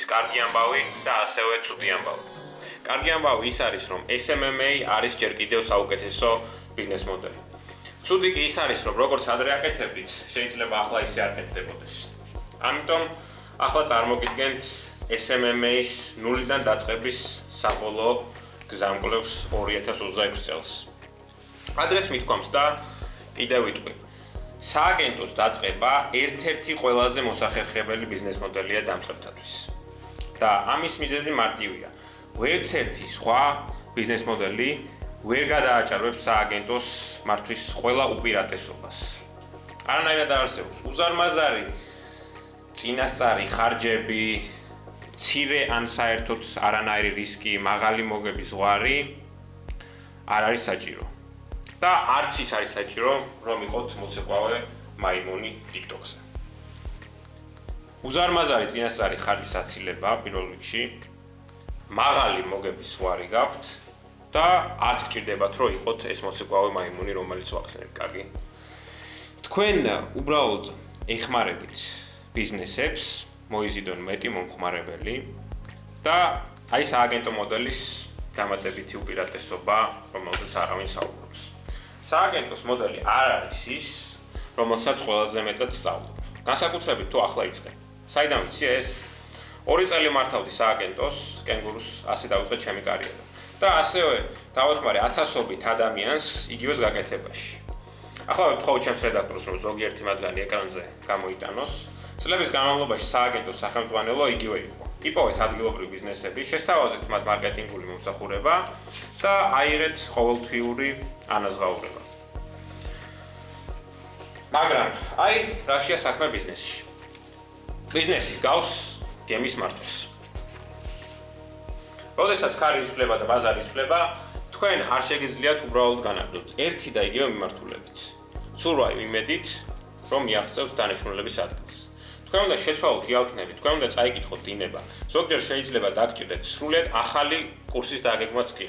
არის კარგი ამბავი და ასევე ცუდი ამბავი. კარგი ამბავი ის არის, რომ SMMA არის ჯერ კიდევ საუკეთესო ბიზნეს მოდელი. ცუდი კი ის არის, რომ როგორც ადრე აკეთებდით, შეიძლება ახლა ისე არ კეთდებოდეს. ამიტომ ახლა წარმოგიდგენთ SMMA-ის ნულიდან დაწყების საბოლოო გზამკვლევს 2026 წელს. ადრეს მithქვამს და კიდევ ვიტყვი. სააგენტოს დაწყება ერთ-ერთი ყველაზე მოსახერხებელი ბიზნეს მოდელია დამწყებთათვის. და ამის მიზეზი მარტივია. ვერც ერთი სხვა ბიზნეს მოდელი ვერ გადააჭარბებს სააგენტოს მართვის ყველა უპირატესობას. არანაირად არ არსებობს უზარმაზარი წინასწარი ხარჯები, მცირე ან საერთოდ არანაირი რისკი, მაღალი მოგების ზღვარი არ არის საჭირო. და არც ის არის საჭირო, რომ იყოთ მოცეკვავე მაიმუნი TikTok-ზე. უზარმაზარი წინასწარი ხარჯის აცილება პირველ რიგში, მაღალი მოგების ზღვარი გაქვთ და არც გჭირდებათ, რომ იყოთ ეს მოცეკვავე მაიმუნი, რომელიც ვახსენეთ, კარგი. თქვენ უბრალოდ ეხმარებით ბიზნესებს, მოიზიდონ მეტი მომხმარებელი და აი სააგენტო მოდელის დამატებითი უპირატესობა, რომელზეც არავინ საუბრობს. სააგენტოს მოდელი არ არის ის, რომელსაც ყველაზე მეტად სწავლობ. განსაკუთრებით თუ ახლა იწყებ. საიდან ვიცი ეს? 2 წელი მართავდი სააგენტოს, კენგურუს, ასე დავიწყე ჩემი კარიერა. და ასევე დავეხმარე ათასობით ადამიანს იგივეს გაკეთებაში. ახლა ვთხოვთ ჩემს რედაქტორს, რომ ზოგიერთი მათგანი ეკრანზე გამოიტანოს. წლების განმავლობაში სააგენტოს სახელმძღვანელო იგივე იყო. იპოვეთ ადგილობრივი ბიზნესები, შესთავაზეთ მათ მარკეტინგული მომსახურება და აიღეთ ყოველთვიური ანაზღაურება. მაგრამ აი რაშია საქმე ბიზნესში. ბიზნესი გავს გემის მართვას. როდესაც ქარი იცვლება და ბაზარი იცვლება, თქვენ არ შეგიძლიათ უბრალოდ განაგრძოთ ერთი და იგივე მიმართულებით. სურვა იმედით, რომ მიაღწევთ დანიშნულების ადგილს. თქვენ უნდა შეცვალოთ იალქნები, თქვენ უნდა წაიკითხოთ დინება. ზოგჯერ შეიძლება დაგჭირდეთ სრულიად ახალი კურსის დაგეგმვაც კი.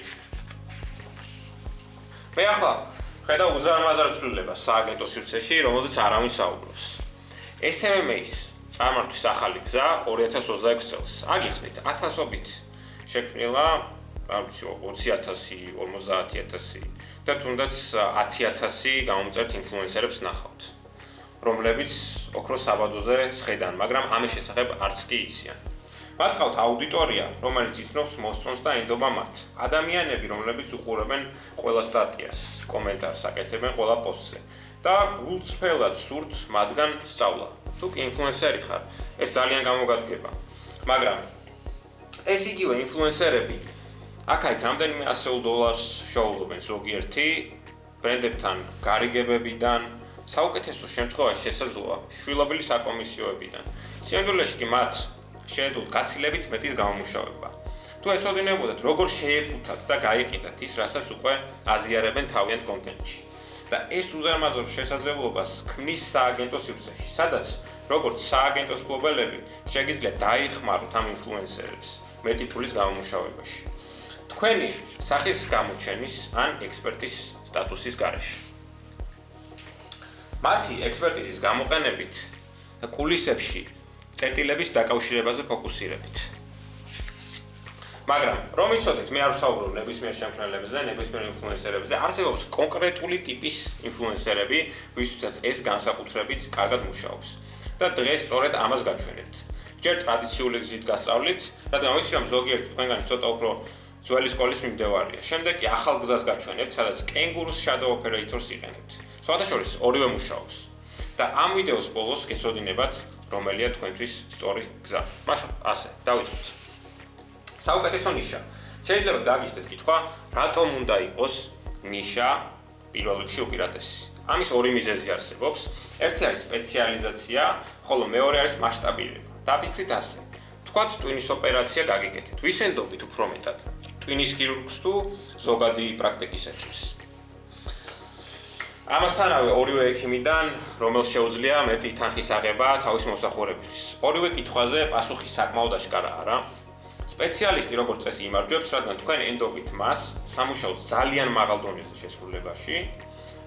მე ახლა ხედავ უზარმაზარ ცვლილებას სააგენტო სივრცეში, რომელზეც არავინ საუბრობს. SMMA-ის წარმართვის ახალი გზა 2026 წელს. აგიხსნით, ათასობით შექმნილა, არ ვიცი, 20,000, 50,000 და თუნდაც 10,000 გამომწერთ ინფლუენსერებს ნახავთ, რომლებიც ოქროს საბადოზე სხედან, მაგრამ ამის შესახებ არც კი იციან. მათ ყავთ აუდიტორია, რომელიც იცნობს, მოსწონს და ენდობა მათ. ადამიანები, რომლებიც უყურებენ ყველა სტატიას, კომენტარს აკეთებენ ყველა პოსტზე და გულწრფელად სურთ მათგან სწავლა. თუ კი ინფლუენსერი ხარ, ეს ძალიან გამოგადგება. მაგრამ ეს იგივე ინფლუენსერები აქ-იქ რამდენიმე $100 შოულობენ ზოგიერთი ბრენდებთან გარიგებებიდან, საუკეთესო შემთხვევაში შესაძლოა შვილობილი საკომისიოებიდან. სინამდვილეში კი მათ შეეძლოთ გაცილებით მეტის გამომუშავება. თუ ეცოდინებოდეთ, როგორ შეეფუთათ და გაიყიდათ ის, რასაც უკვე აზიარებენ თავიანთ კონტენტში. და ეს უზარმაზარ შესაძლებლობას ქმნის სააგენტო სივრცეში, სადაც როგორც სააგენტოს მფლობელები შეგიძლიათ დაიხმაროთ ამ ინფლუენსერებს მეტი ფულის გამომუშავებაში. თქვენი სახის გამოჩენის ან ექსპერტის სტატუსის გარეშე. მათი ექსპერტიზის გამოყენებით კულისებში წერტილების დაკავშირებაზე ფოკუსირებით. მაგრამ რომ იცოდეთ, მე არ ვსაუბრობ ნებისმიერ შემქმნელებზე, ნებისმიერ ინფლუენსერებზე, არსებობს კონკრეტული ტიპის ინფლუენსერები, ვისთვისაც ეს განსაკუთრებით კარგად მუშაობს. და დღეს სწორედ ამას გაჩვენებთ. ჯერ ტრადიციული გზით გასწავლით, რადგან ვიცი, რომ ზოგიერთი თქვენგანი ცოტა უფრო ძველი სკოლის მიმდევარია. შემდეგ კი ახალ გზას გაჩვენებთ, სადაც კენგურუს shadow operators იყენებთ. სხვადასხვა ორივე მუშაობს. და ამ ვიდეოს ბოლოს გეცოდინებათ, რომელია თქვენთვის სწორი გზა. მაშინ ასე, დავიწყოთ. საუკეთესო ნიშა. შეიძლება გაგიჩნდეთ კითხვა, რატომ უნდა იყოს ნიშა პირველ რიგში უპირატესი? ამის ორი მიზეზი არსებობს. ერთი არის სპეციალიზაცია, ხოლო მეორე არის მასშტაბირება. დაფიქრით ასე. თქვათ ტვინის ოპერაცია გაგიკეთეთ. ვისენდობით უფრო მეტად? ტვინის ქირურგს თუ ზოგადი პრაქტიკისათვის? ამასთანავე ორივე ექიმიდან, რომელს შეუძლია მეტი თანხის აღება თავის მომსახურებისთვის. ორივე კითხვაზე პასუხი საკმაოდ აშკარა არა. სპეციალისტი როგორც წესი იმარჯვებს, რადგან თქვენ ენდობით მას სამუშაოს ძალიან მაღალ დონეზე შესრულებაში.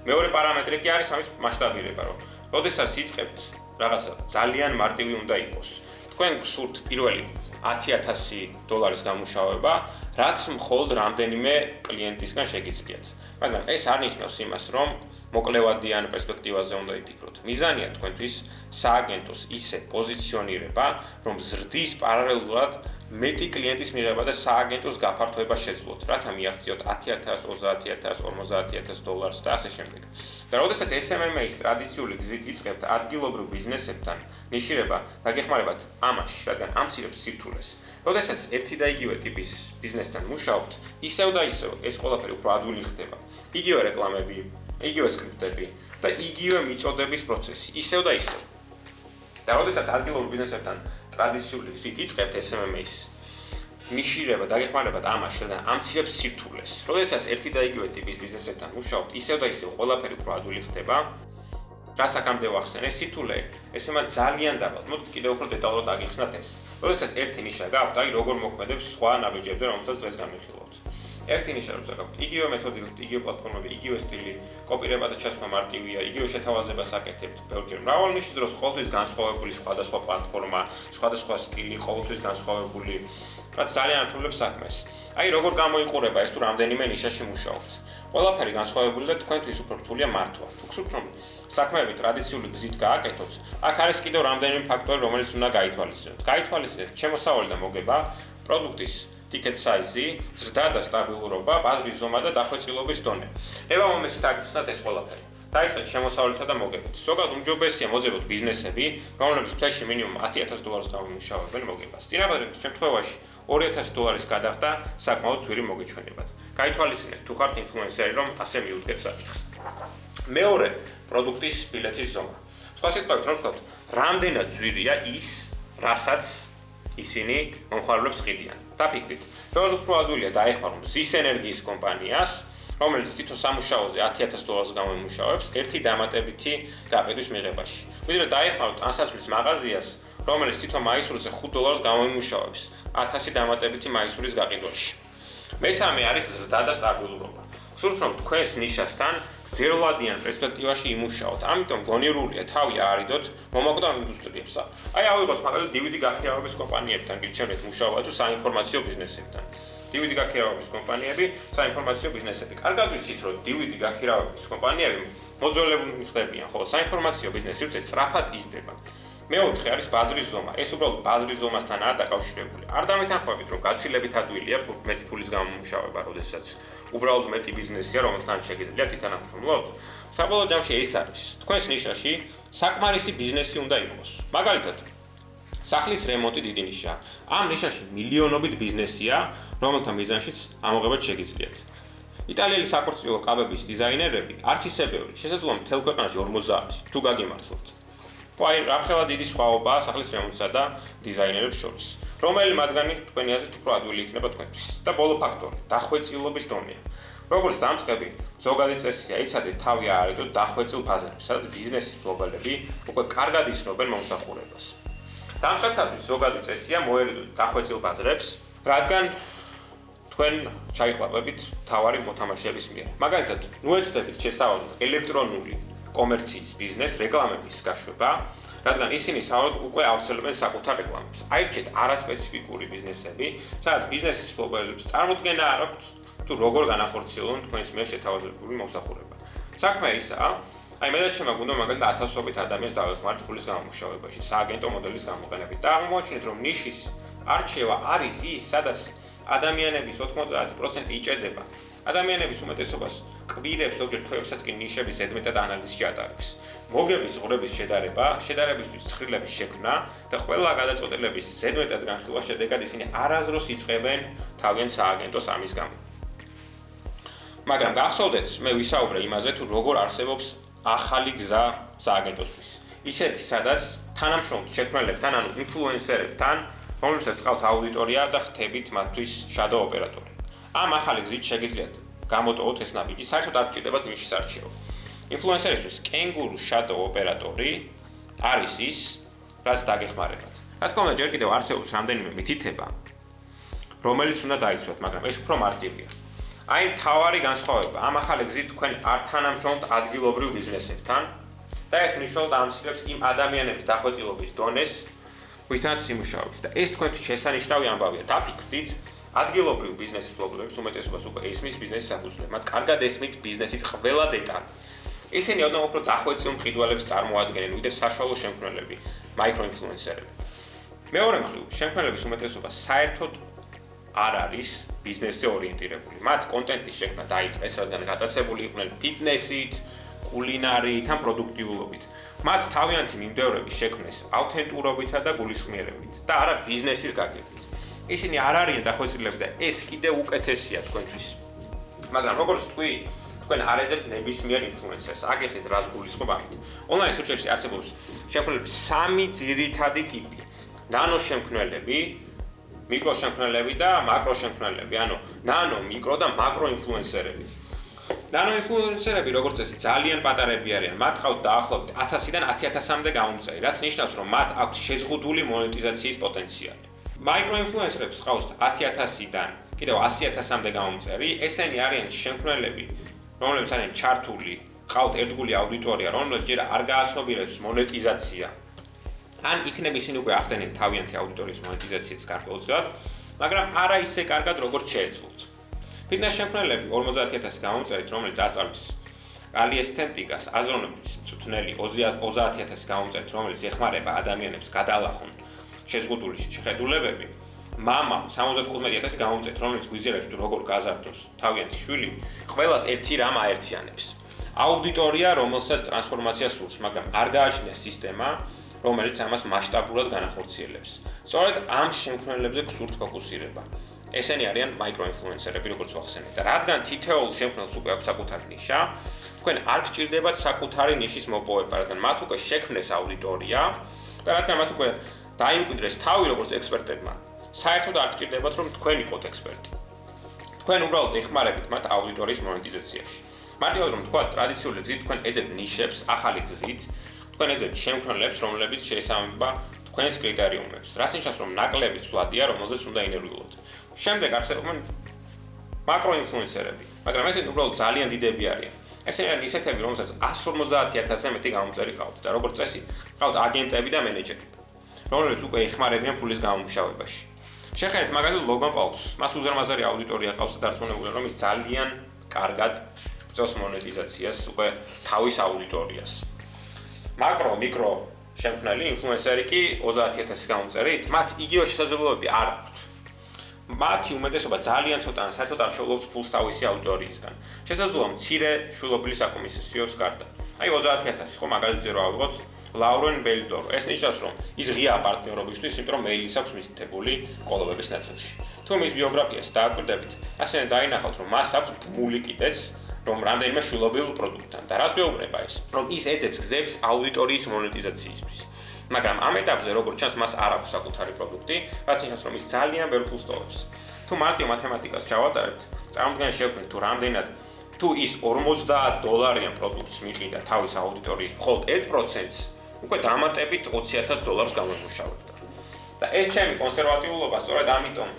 მეორე პარამეტრი კი არის ამის მასშტაბირება, რომ როდესაც იწყებთ რაღაცა ძალიან მარტივი უნდა იყოს. თქვენ გსურთ პირველი $10,000 გამუშავება, რაც მხოლოდ რამდენიმე კლიენტისგან შეგიძლიათ. მაგრამ ეს არ ნიშნავს იმას, რომ მოკლევადიან პერსპექტივაზე უნდა იფიქროთ. მიზანია თქვენთვის სააგენტოს ისე პოზიციონირება, რომ ზრდის პარალელურად მეტი კლიენტის მიღება და სააგენტოს გაფართოება შეძლოთ, რათა მიაღწიოთ $10,000, $30,000, $50,000 და ასე შემდეგ. და როდესაც SMMA-ის ტრადიციული გზით იწყებთ ადგილობრივ ბიზნესებთან ნიშირება, დაგეხმარებათ ამაში, რადგან ამცირებს სირთულეს. როდესაც ერთი და იგივე ტიპის ბიზნესთან მუშაობთ, ისევ და ისევ ეს ყველაფერი უფრო ადვილი ხდება. იგივე რეკლამები, იგივე სკრიპტები და იგივე მიწოდების პროცესი, ისევ და ისევ. და როდესაც ადგილობრივ ბიზნესებთან ტრადიციული გზით იწყებთ SMMA-ის ნიშირება, დაგეხმარებათ ამაში, რადგან ამცირებს სირთულეს. როდესაც ერთი და იგივე ტიპის ბიზნესებთან მუშაობთ, ისევ და ისევ ყველაფერი უფრო ადვილი ხდება. რაც აქამდე ვახსენე, სირთულე ესემა ძალიან დაბალ. მოდით კიდევ უფრო დეტალურად აგიხსნათ ეს. როდესაც ერთი ნიშა გაქვთ, აი როგორ მოქმედებს სხვა ნაბიჯებზე, რომელსაც დღეს განვიხილავთ. ერთი ნიშა როცა გაქვთ, იგივე მეთოდი, იგივე პლატფორმები, იგივე სტილი, კოპირება და ჩასმა მარტივია, იგივე შეთავაზებას აკეთებთ ბევრჯერ. მრავალ ნიშის დროს ყოველთვის განსხვავებული სხვადასხვა პლატფორმა, სხვადასხვა სტილი, ყოველთვის განსხვავებული, რაც ძალიან ართულებს საქმეს. აი როგორ გამოიყურება ეს თუ რამდენიმე ნიშაში მუშაობთ. ყველაფერი განსხვავებული და თქვენთვის უფრო რთულია მართვა. თუ გსურთ რომ საქმეები ტრადიციული გზით გააკეთოთ, აქ არის კიდევ რამდენიმე ფაქტორი, რომელიც უნდა გაითვალისწინოთ. გაითვალისწინეთ ჩემოსავალი და მოგება, პროდუქტის ticket size, ზრდა და სტაბილურობა, ბაზრის ზომა და დახვეწილობის დონე. ეხლა მომეცით აგიხსნათ ეს ყველაფერი. დაიწყეთ შემოსავლითა და მოგებით. ზოგადად უმჯობესია მოძებნოთ ბიზნესები, რომლებიც თვეში მინიმუმ $10,000 გამომუშავებენ მოგებას. წინაპრების შემთხვევაში $2,000 გადახდა საკმაოდ ძვირი მოგეჩვენებათ. გაითვალისწინეთ თუ ხართ ინფლუენსერი, რომ ასე მიუდგეთ საკითხს. მეორე, პროდუქტის ბილეთის ზომა. სხვა სიტყვებით რომ ვთქვათ, რამდენად ძვირია ის, რასაც ისინი მომხმარებლებს ყიდიან. დაფიქრდით, ბევრად უფრო ადვილია დაეხმაროთ ზის ენერგიის კომპანიას, რომელიც თვითონ სამუშაოზე $10,000 გამომუშავებს ერთი დამატებითი გაყიდვის მიღებაში. ვიდრე დაეხმაროთ ტანსაცმლის მაღაზიას, რომელიც თვითონ მაისურზე $5 გამომუშავებს 1000 დამატებითი მაისურის გაყიდვაში. მესამე არის ზრდა და სტაბილურობა. გსურთ რომ თქვენს ნიშასთან გრძელვადიან პერსპექტივაში იმუშაოთ. ამიტომ გონიურულია თავი აარიდოთ მომაკვდავ ინდუსტრიებსა. აი ავიღოთ მაგალითად DVD გაქირავების კომპანიებთან გირჩევნეთ მუშაობა თუ საინფორმაციო ბიზნესებთან. DVD გაქირავების კომპანიები, საინფორმაციო ბიზნესები. კარგად ვიცით რომ DVD გაქირავების კომპანიები მოძველებული ხდებიან, ხოლო საინფორმაციო ბიზნესი უცებ სწრაფად იზრდება. მეოთხე არის ბაზრის ზომა. ეს უბრალოდ ბაზრის ზომასთანაა დაკავშირებული. არ დამეთანხმებით რომ გაცილებით ადვილია მეტი ფულის გამომუშავება, როდესაც უბრალოდ მეტი ბიზნესია, რომელთან შეგიძლიათ ითანამშრომლოთ. საბოლოო ჯამში ეს არის. თქვენს ნიშაში საკმარისი ბიზნესი უნდა იყოს. მაგალითად, სახლის რემონტი დიდი ნიშაა. ამ ნიშაში მილიონობით ბიზნესია, რომელთა მიზანშიც ამოღებად შეგიძლიათ. იტალიელი საქორწილო კაბების დიზაინერები არც ისე ბევრი, შესაძლოა მთელ ქვეყანაში 50 თუ გაგიმართლოთ. აი, რამხელა დიდი სხვაობაა სახლის რემონტსა და დიზაინერებს შორის. რომელი მათგანი თქვენი აზრით უფრო ადვილი იქნება თქვენთვის? და ბოლო ფაქტორი, დახვეწილობის დონეა. როგორც დამწყები, ზოგადი წესია, იცადეთ თავი აარიდოთ დახვეწილ ბაზარებს, სადაც ბიზნესის მფლობელები უკვე კარგად იცნობენ მომსახურებას. დამწყებთათვის ზოგადი წესია მოერიდოთ დახვეწილ ბაზრებს, რადგან თქვენ ჩაიყვავებით თავარი მოთამაშეების მიერ. მაგალითად, ნუეცდებით შესთავაზოთ ელექტრონული კომერციის ბიზნეს რეკლამების გაშვება, რადგან ისინი საერთოდ უკვე ავრცელებენ საკუთარ რეკლამებს. აირჩიეთ არასპეციფიკური ბიზნესები, სადაც ბიზნესის მფლობელებს წარმოდგენა არ აქვთ თუ როგორ განახორციელონ თქვენს მიერ შეთავაზებული მომსახურება. საქმე ისაა, აი მე და ჩემმა გუნდმა მაგალითად 1000-ობით ადამიანს დავეხმარეთ ფულის გამომუშავებაში, სააგენტო მოდელის გამოყენებით. და აღმოაჩინეთ, რომ ნიშის არჩევა არის ის, სადაც ადამიანების 90% იჭედება. ადამიანების უმეტესობას კვირებს, ზოგჯერ თვეებსაც კი ნიშების ზედმეტად ანალიზში ატარებს. მოგების ზღვრების შედარებისთვის ცხრილების შექმნა და ყველა გადაწყვეტილების ზედმეტად განხილვა შედეგად ისინი არასდროს იწყებენ თავიანთ სააგენტოს ამის გამო. მაგრამ გახსოვდეთ, მე ვისაუბრე იმაზე, თუ როგორ არსებობს ახალი გზა სააგენტოსთვის. ისეთი, სადაც თანამშრომლ შექმნელებთან, ანუ ინფლუენსერებთან, რომლებსაც ყავთ აუდიტორია და ხთებით მათთვის შადო ოპერატორი. ამ ახალი გზით შეგიძლიათ გამოტოვოთ ეს ნაბიჯი, საერთოდ არ გჭირდებათ ნიშის არჩევა. ინფლუენსერისთვის კენგურუ შადო ოპერატორი არის ის, რაც დაგეხმარებათ. რა თქმა უნდა, ჯერ კიდევ არსებობს რამდენიმე მითითება, რომელიც უნდა დაიცვათ, მაგრამ ეს უფრო მარტივია. აი, მთავარი განსხვავება, ამ ახალი გზით თქვენ არ თანამშრომლობთ ადგილობრივ ბიზნესებთან და ეს მნიშვნელოვნად ამცირებს იმ ადამიანების დახვეწილობის დონეს, ვისთანაც იმუშაობთ და ეს თქვენთვის შესანიშნავი ამბავია. დაფიქრდით, ადგილობრივ ბიზნესის ფლოგურებს უმეტესობას უკვე ესმის ბიზნესის საფუძვლები. მათ კარგად ესმით ბიზნესის ყველა დეტალი. ისინი ოდნავ უფრო დახვეწილ მყიდველებს წარმოადგენენ, ვიდრე საშუალო შემქმნელები, მაიკროინფლუენსერები. მეორე მხრივ, შემქმნელების უმეტესობა საერთოდ არ არის ბიზნესზე ორიენტირებული. მათ კონტენტის შექმნა დაიწყეს, რადგან გატაცებული იყვნენ ფიტნესით, კულინარიით ან პროდუქტიულობით. მათ თავიანთი მიმდევრები შექმნეს ავთენტურობითა და გულისხმიერებით და არა ბიზნესის გაგებით. ისინი არ არიან დახვეწილები და ეს კიდევ უკეთესია თქვენთვის. მაგრამ როგორც თქვი, თქვენ არ ეძებთ ნებისმიერ ინფლუენსერს. აგიხსნით რას გულისხმობ ამით. ონლაინ სივრცეში არსებობს შემქმნელების სამი ძირითადი ტიპი. ნანო შემქმნელები, მიკრო შემქმნელები და მაკრო შემქმნელები, ანუ ნანო, მიკრო და მაკრო ინფლუენსერები. ნანო ინფლუენსერები, როგორც წესი, ძალიან პატარები არიან. მათ ყავთ დაახლოებით 1000-დან 10000-მდე გამომწერი, რაც ნიშნავს, რომ მათ აქვთ შეზღუდული მონეტიზაციის პოტენციალი. მაიკრო ინფლუენსერებს ყავთ 10000-დან კიდევ 100000-მდე გამომწერი. ესენი არიან შემქმნელები, რომლებიც არიან ჩართული, ყავთ ერთგული აუდიტორია, რომლებიც ჯერ არ გააცნობიერებს მონეტიზაცია. ან იქნებ ისინი უკვე ახდენენ თავიანთი აუდიტორიის მონეტიზაციას გარკვეულწილად, მაგრამ არა ისე კარგად, როგორც შეეძლოთ. ფიტნეს შემქმნელები 50000 გამომწერით, რომელიც ასწავლის კალიესთეტიკას, აზროვნების მწვრთნელი 30000 გამომწერით, რომელიც ეხმარება ადამიანებს გადალახონ შეზღუდული შეხედულებები, მამა 75000 გამომწერით, რომელიც გვიზიარებს თუ როგორ გაზარდოს თავიანთი შვილი, ყველას ერთი რამ აერთიანებს. აუდიტორია, რომელსაც ტრანსფორმაცია სურს, მაგრამ არ გააჩნია სისტემა, რომელიც ამას მასშტაბურად განახორციელებს. სწორედ ამ შემქმნელებზე გსურთ ფოკუსირება. ესენი არიან მაიკროინფლუენსერები, როგორც ვახსენეთ. და რადგან თითოეულ შემქმნელს უკვე აქვს საკუთარი ნიშა, თქვენ არ გჭირდებათ საკუთარი ნიშის მოპოვება, რადგან მათ უკვე შექმნეს აუდიტორია და რადგან მათ უკვე დაიმკვიდრეს თავი როგორც ექსპერტებმა, საერთოდ არ გჭირდებათ რომ თქვენ იყოთ ექსპერტი. თქვენ უბრალოდ ეხმარებით მათ აუდიტორიის მონეტიზაციაში. მარტივად რომ თქვა, ტრადიციული გზით თქვენ ეძებთ ნიშებს, ახალი გზით, თქვენ ეძებთ შემქმნელებს, რომლებიც შეესაბამება თქვენს კრიტერიუმებს, რაც ნიშნავს, რომ ნაკლები ცვლადია, რომელზეც უნდა ინერვიულოთ. შემდეგ არსებობენ მაკროინფლუენსერები, მაგრამ ესენი უბრალოდ ძალიან დიდები არიან. ესენი არიან ისეთები, რომელსაც 150000-ზე მეტი გამომწერი ყავთ და როგორც წესი, ყავთ აგენტები და მენეჯერები, რომლებიც უკვე ეხმარებიან ფულის გამომუშავებაში. შეხედეთ მაგალითად ლოგან პაულს, მას უზარმაზარი აუდიტორია ყავს და დარწმუნებულია, რომ ის ძალიან კარგად გწევს მონეტიზაციას უკვე თავის აუდიტორიას. მაკრო, მიკრო შემქმნელი ინფლუენსერი კი 30000 გამომწერით, მათ იგივე შესაძლებლობები არ აქვთ. მათი უმეტესობა ძალიან ცოტაა, საერთოდ არ შეუძლებს ფულს თავისი აუდიტორიისგან. შესაძლოა მცირე შვილობილი საკომისიოს გარდა. აი 30000, ხო მაგალითზე რა ავიღოთ, ლაურენ ბელდორო. ეს ნიშნავს, რომ ის ღიაა პარტნიორობისთვის, იმიტომ რომ მეილის აქვს მისდებული კოლობების ნაწილში. თუ მის ბიოგრაფიას დააკვირდებით, ასევე დაინახავთ, რომ მას აქვს ბმული კიდეც, რომ რამდენიმე შვილობილ პროდუქტთან. და რას გვეუბნება ეს? რომ ის ეძებს გზებს აუდიტორიის მონეტიზაციისთვის. მაგრამ ამ ეტაპზე, როგორც ჩანს, მას არ აქვს საკუთარი პროდუქტი, რაც ნიშნავს, რომ ის ძალიან ბევრ ფულს ტოვებს. თუ მარტივ მათემატიკას ჩავატარებთ, წარმოდგენით შევქმნით თუ რამდენად თუ ის $50 პროდუქტს მიყიდა თავის აუდიტორიის მხოლოდ 1%-ს, უკვე დამატებით $20000 გამომუშავებდა. და ეს ჩემი კონსერვატიულობა სწორედ ამიტომ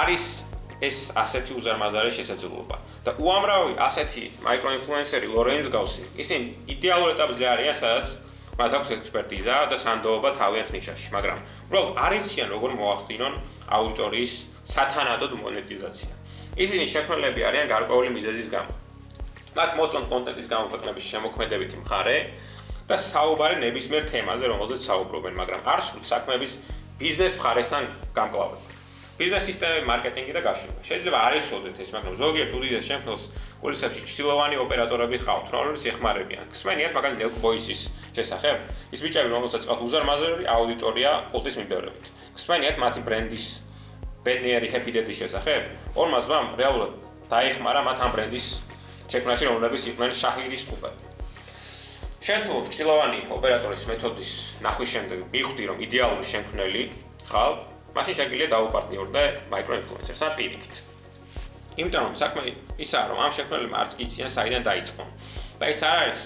არის ეს ასეთი უზარმაზარი შესაძლებლობა. და უამრავი ასეთი მაიკროინფლუენსერი ლორენის გავსი, ისინი იდეალურ ეტაპზე არიან, სადაც მათ აქვს ექსპერტიზა და სანდოობა თავიანთ ნიშაში, მაგრამ უბრალოდ არ იციან როგორ მოახდინონ აუდიტორიის სათანადოდ მონეტიზაცია. ისინი შემქმნელები არიან გარკვეული მიზეზის გამო. მათ მოწონთ კონტენტის გამოქვეყნების შემოქმედებითი მხარე და საუბარი ნებისმიერ თემაზე, რომელზეც საუბრობენ, მაგრამ არ სურთ საქმეების ბიზნეს მხარესთან გამკლავება. ბიზნეს სისტემები, მარკეტინგი და გაშვება. შეიძლება არ იცოდეთ ეს, მაგრამ ზოგიერთ უდიდეს შემქმნელს კულისებში ჭრილოვანი ოპერატორები ყავთ, რომლებიც ეხმარებიან. გსმენიათ მაგალითად ნელ ბოისის შესახებ, ის ბიჭები, რომელსაც ყავთ უზარმაზარი აუდიტორია კულტის მიმდევრებით. გსმენიათ მათი ბრენდის ბედნიერი ჰეპი დედის შესახებ, ორმა ზვამ რეალურად დაეხმარა მათ ამ ბრენდის შექმნაში, რომლებიც იყვნენ შაჰირის ტყუპები. შენ თუ ჭრილოვანი ოპერატორის მეთოდის ნახვის შემდეგ მიხვდი, რომ იდეალური შემქმნელი ხარ, მაშინ შეგვიძლია დაუპარტნიორდე მაიკროინფლუენსერს ან პირიქით. იმიტომ რომ საქმე ისაა, რომ ამ შემქმნელებმა არც გიციან საიდან დაიწყონ. და ეს არ არის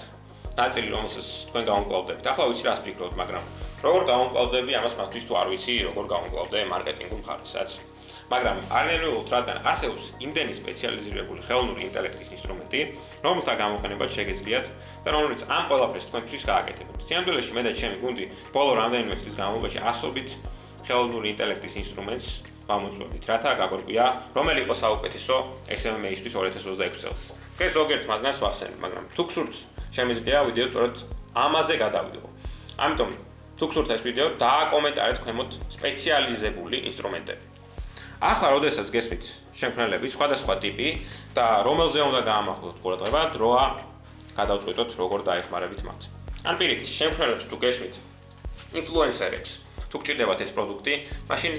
ნაწილი, რომელსაც თქვენ გამოვკლავდებით. ახლა ვიცი რას ფიქრობთ, მაგრამ როგორ გავუმკლავდები ამას მათთვის თუ არ ვიცი, როგორ გავუმკლავდე მარკეტინგულ მხარესაც. მაგრამ არანერვიულობთ, რადგან არსებობს იმდენი სპეციალიზირებული ხელოვნური ინტელექტის ინსტრუმენტი, რომელთა გამოყენებაც შეგიძლიათ და რომელიც ამ ყველაფერს თქვენთვის გააკეთებთ. სიამბილეში მე და ჩემი გუნდი ბოლო რამდენიმე წლის განმავლობაში ასობით ხელოვნური ინტელექტის ინსტრუმენტს გამოწვევით, რათა გაგვირკვია, რომელი იყო საუკეთესო SMMA-ისთვის 2026 წელს. ეს ზოგიერთ მაგას ვახსენებ, მაგრამ თუ გსურთ, შემიძლია ვიდეო სწორედ ამაზე გადავიდო. ამიტომ თუ გსურთ ეს ვიდეო, დააკომენტარეთ ქვემოთ სპეციალიზებული ინსტრუმენტები. ახლა, როდესაც გესმით შემქმნელების სხვადასხვა ტიპი და რომელზე უნდა გაამახვილოთ ყურადღება, დროა გადავწყვიტოთ, როგორ დაეხმარებით მათ. ან პირიქით, შემქმნელებს თუ გესმით ინფლუენსერებს, თუ გჭირდებათ ეს პროდუქტი, მაშინ